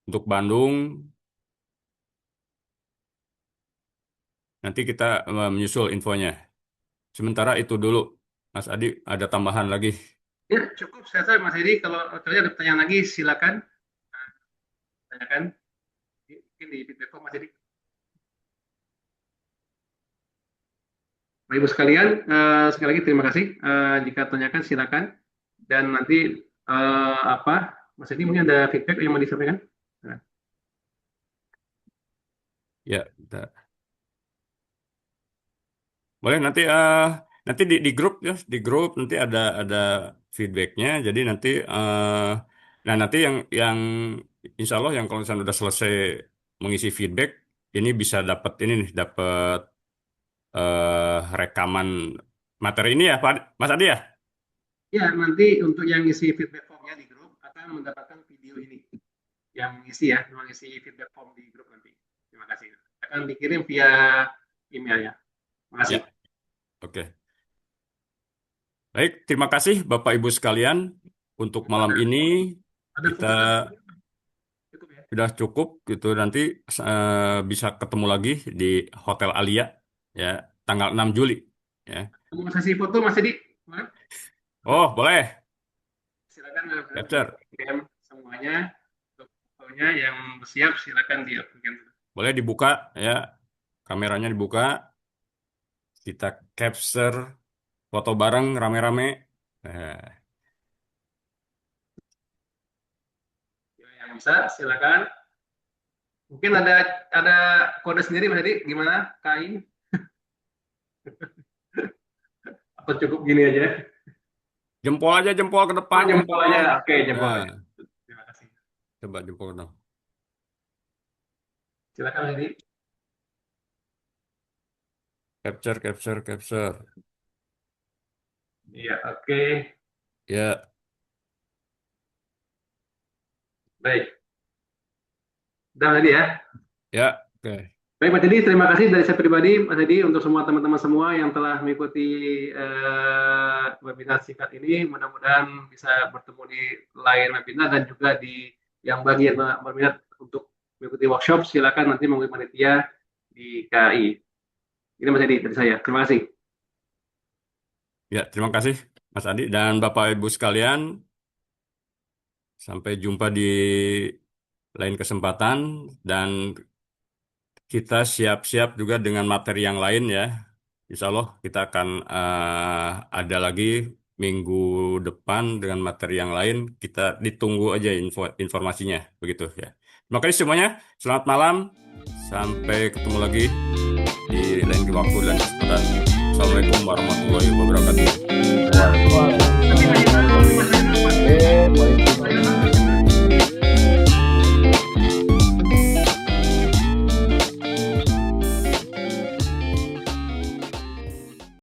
Untuk Bandung nanti kita menyusul infonya. Sementara itu dulu, Mas Adi ada tambahan lagi. Ya cukup saya rasa Mas Edi. Kalau ada pertanyaan lagi silakan tanyakan. Mungkin di feedback form Mas Edi. Bapak Ibu sekalian, sekali lagi terima kasih. Jika tanyakan silakan. Dan nanti Mas Edi mungkin ada feedback yang mau disampaikan? Ya, bentar. Boleh nanti di grup ya, di grup nanti ada feedbacknya. Jadi nanti nah nanti yang insya Allah yang kalau misalnya udah selesai mengisi feedback ini bisa dapat ini nih dapat rekaman materi ini ya Pak Mas Adi ya. Ya, nanti untuk yang ngisi feedback formnya di grup akan mendapatkan video ini. Yang mengisi feedback form di grup nanti. Terima kasih. Akan dikirim via email ya. Terima kasih. Ya. Oke. Baik, terima kasih Bapak Ibu sekalian untuk malam ini kita Cukup ya. sudah cukup gitu. Nanti bisa ketemu lagi di Hotel Alia ya tanggal 6 Juli ya. Mau sesi foto Mas Edi? Boleh? Oh, boleh. Silakan Capture. DM semuanya. Untuk fotonya yang siap silakan di-upload. Boleh dibuka ya. Kameranya dibuka. Kita capture foto bareng rame-rame. Yang bisa silakan. Mungkin ada kode sendiri Mas Edi, gimana? KI? Atau cukup gini aja? Jempol aja, jempol ke depan. Jempol aja. Oke, jempol Nah, aja. Terima kasih. coba jempol ke depan. Silakan Mas Edi. Capture. Iya, oke. Ya, Baik. Udah tadi ya. ya, oke. Baik Mas Edi, terima kasih dari saya pribadi Mas Edi untuk semua teman-teman semua yang telah mengikuti webinar singkat ini. Mudah-mudahan bisa bertemu di lain webinar dan juga di yang bagi yang berminat untuk mengikuti workshop silakan nanti menghubungi panitia di KAI. Ini Mas Edi dari saya. Terima kasih. Ya, terima kasih Mas Adi dan Bapak Ibu sekalian. Sampai jumpa di lain kesempatan dan kita siap-siap juga dengan materi yang lain ya. Insya Allah kita akan ada lagi minggu depan dengan materi yang lain. Kita ditunggu aja informasinya begitu ya. Terima kasih semuanya. Selamat malam. Sampai ketemu lagi di lain waktu dan kesempatan. Assalamualaikum warahmatullahi wabarakatuh. Waalaikumsalam.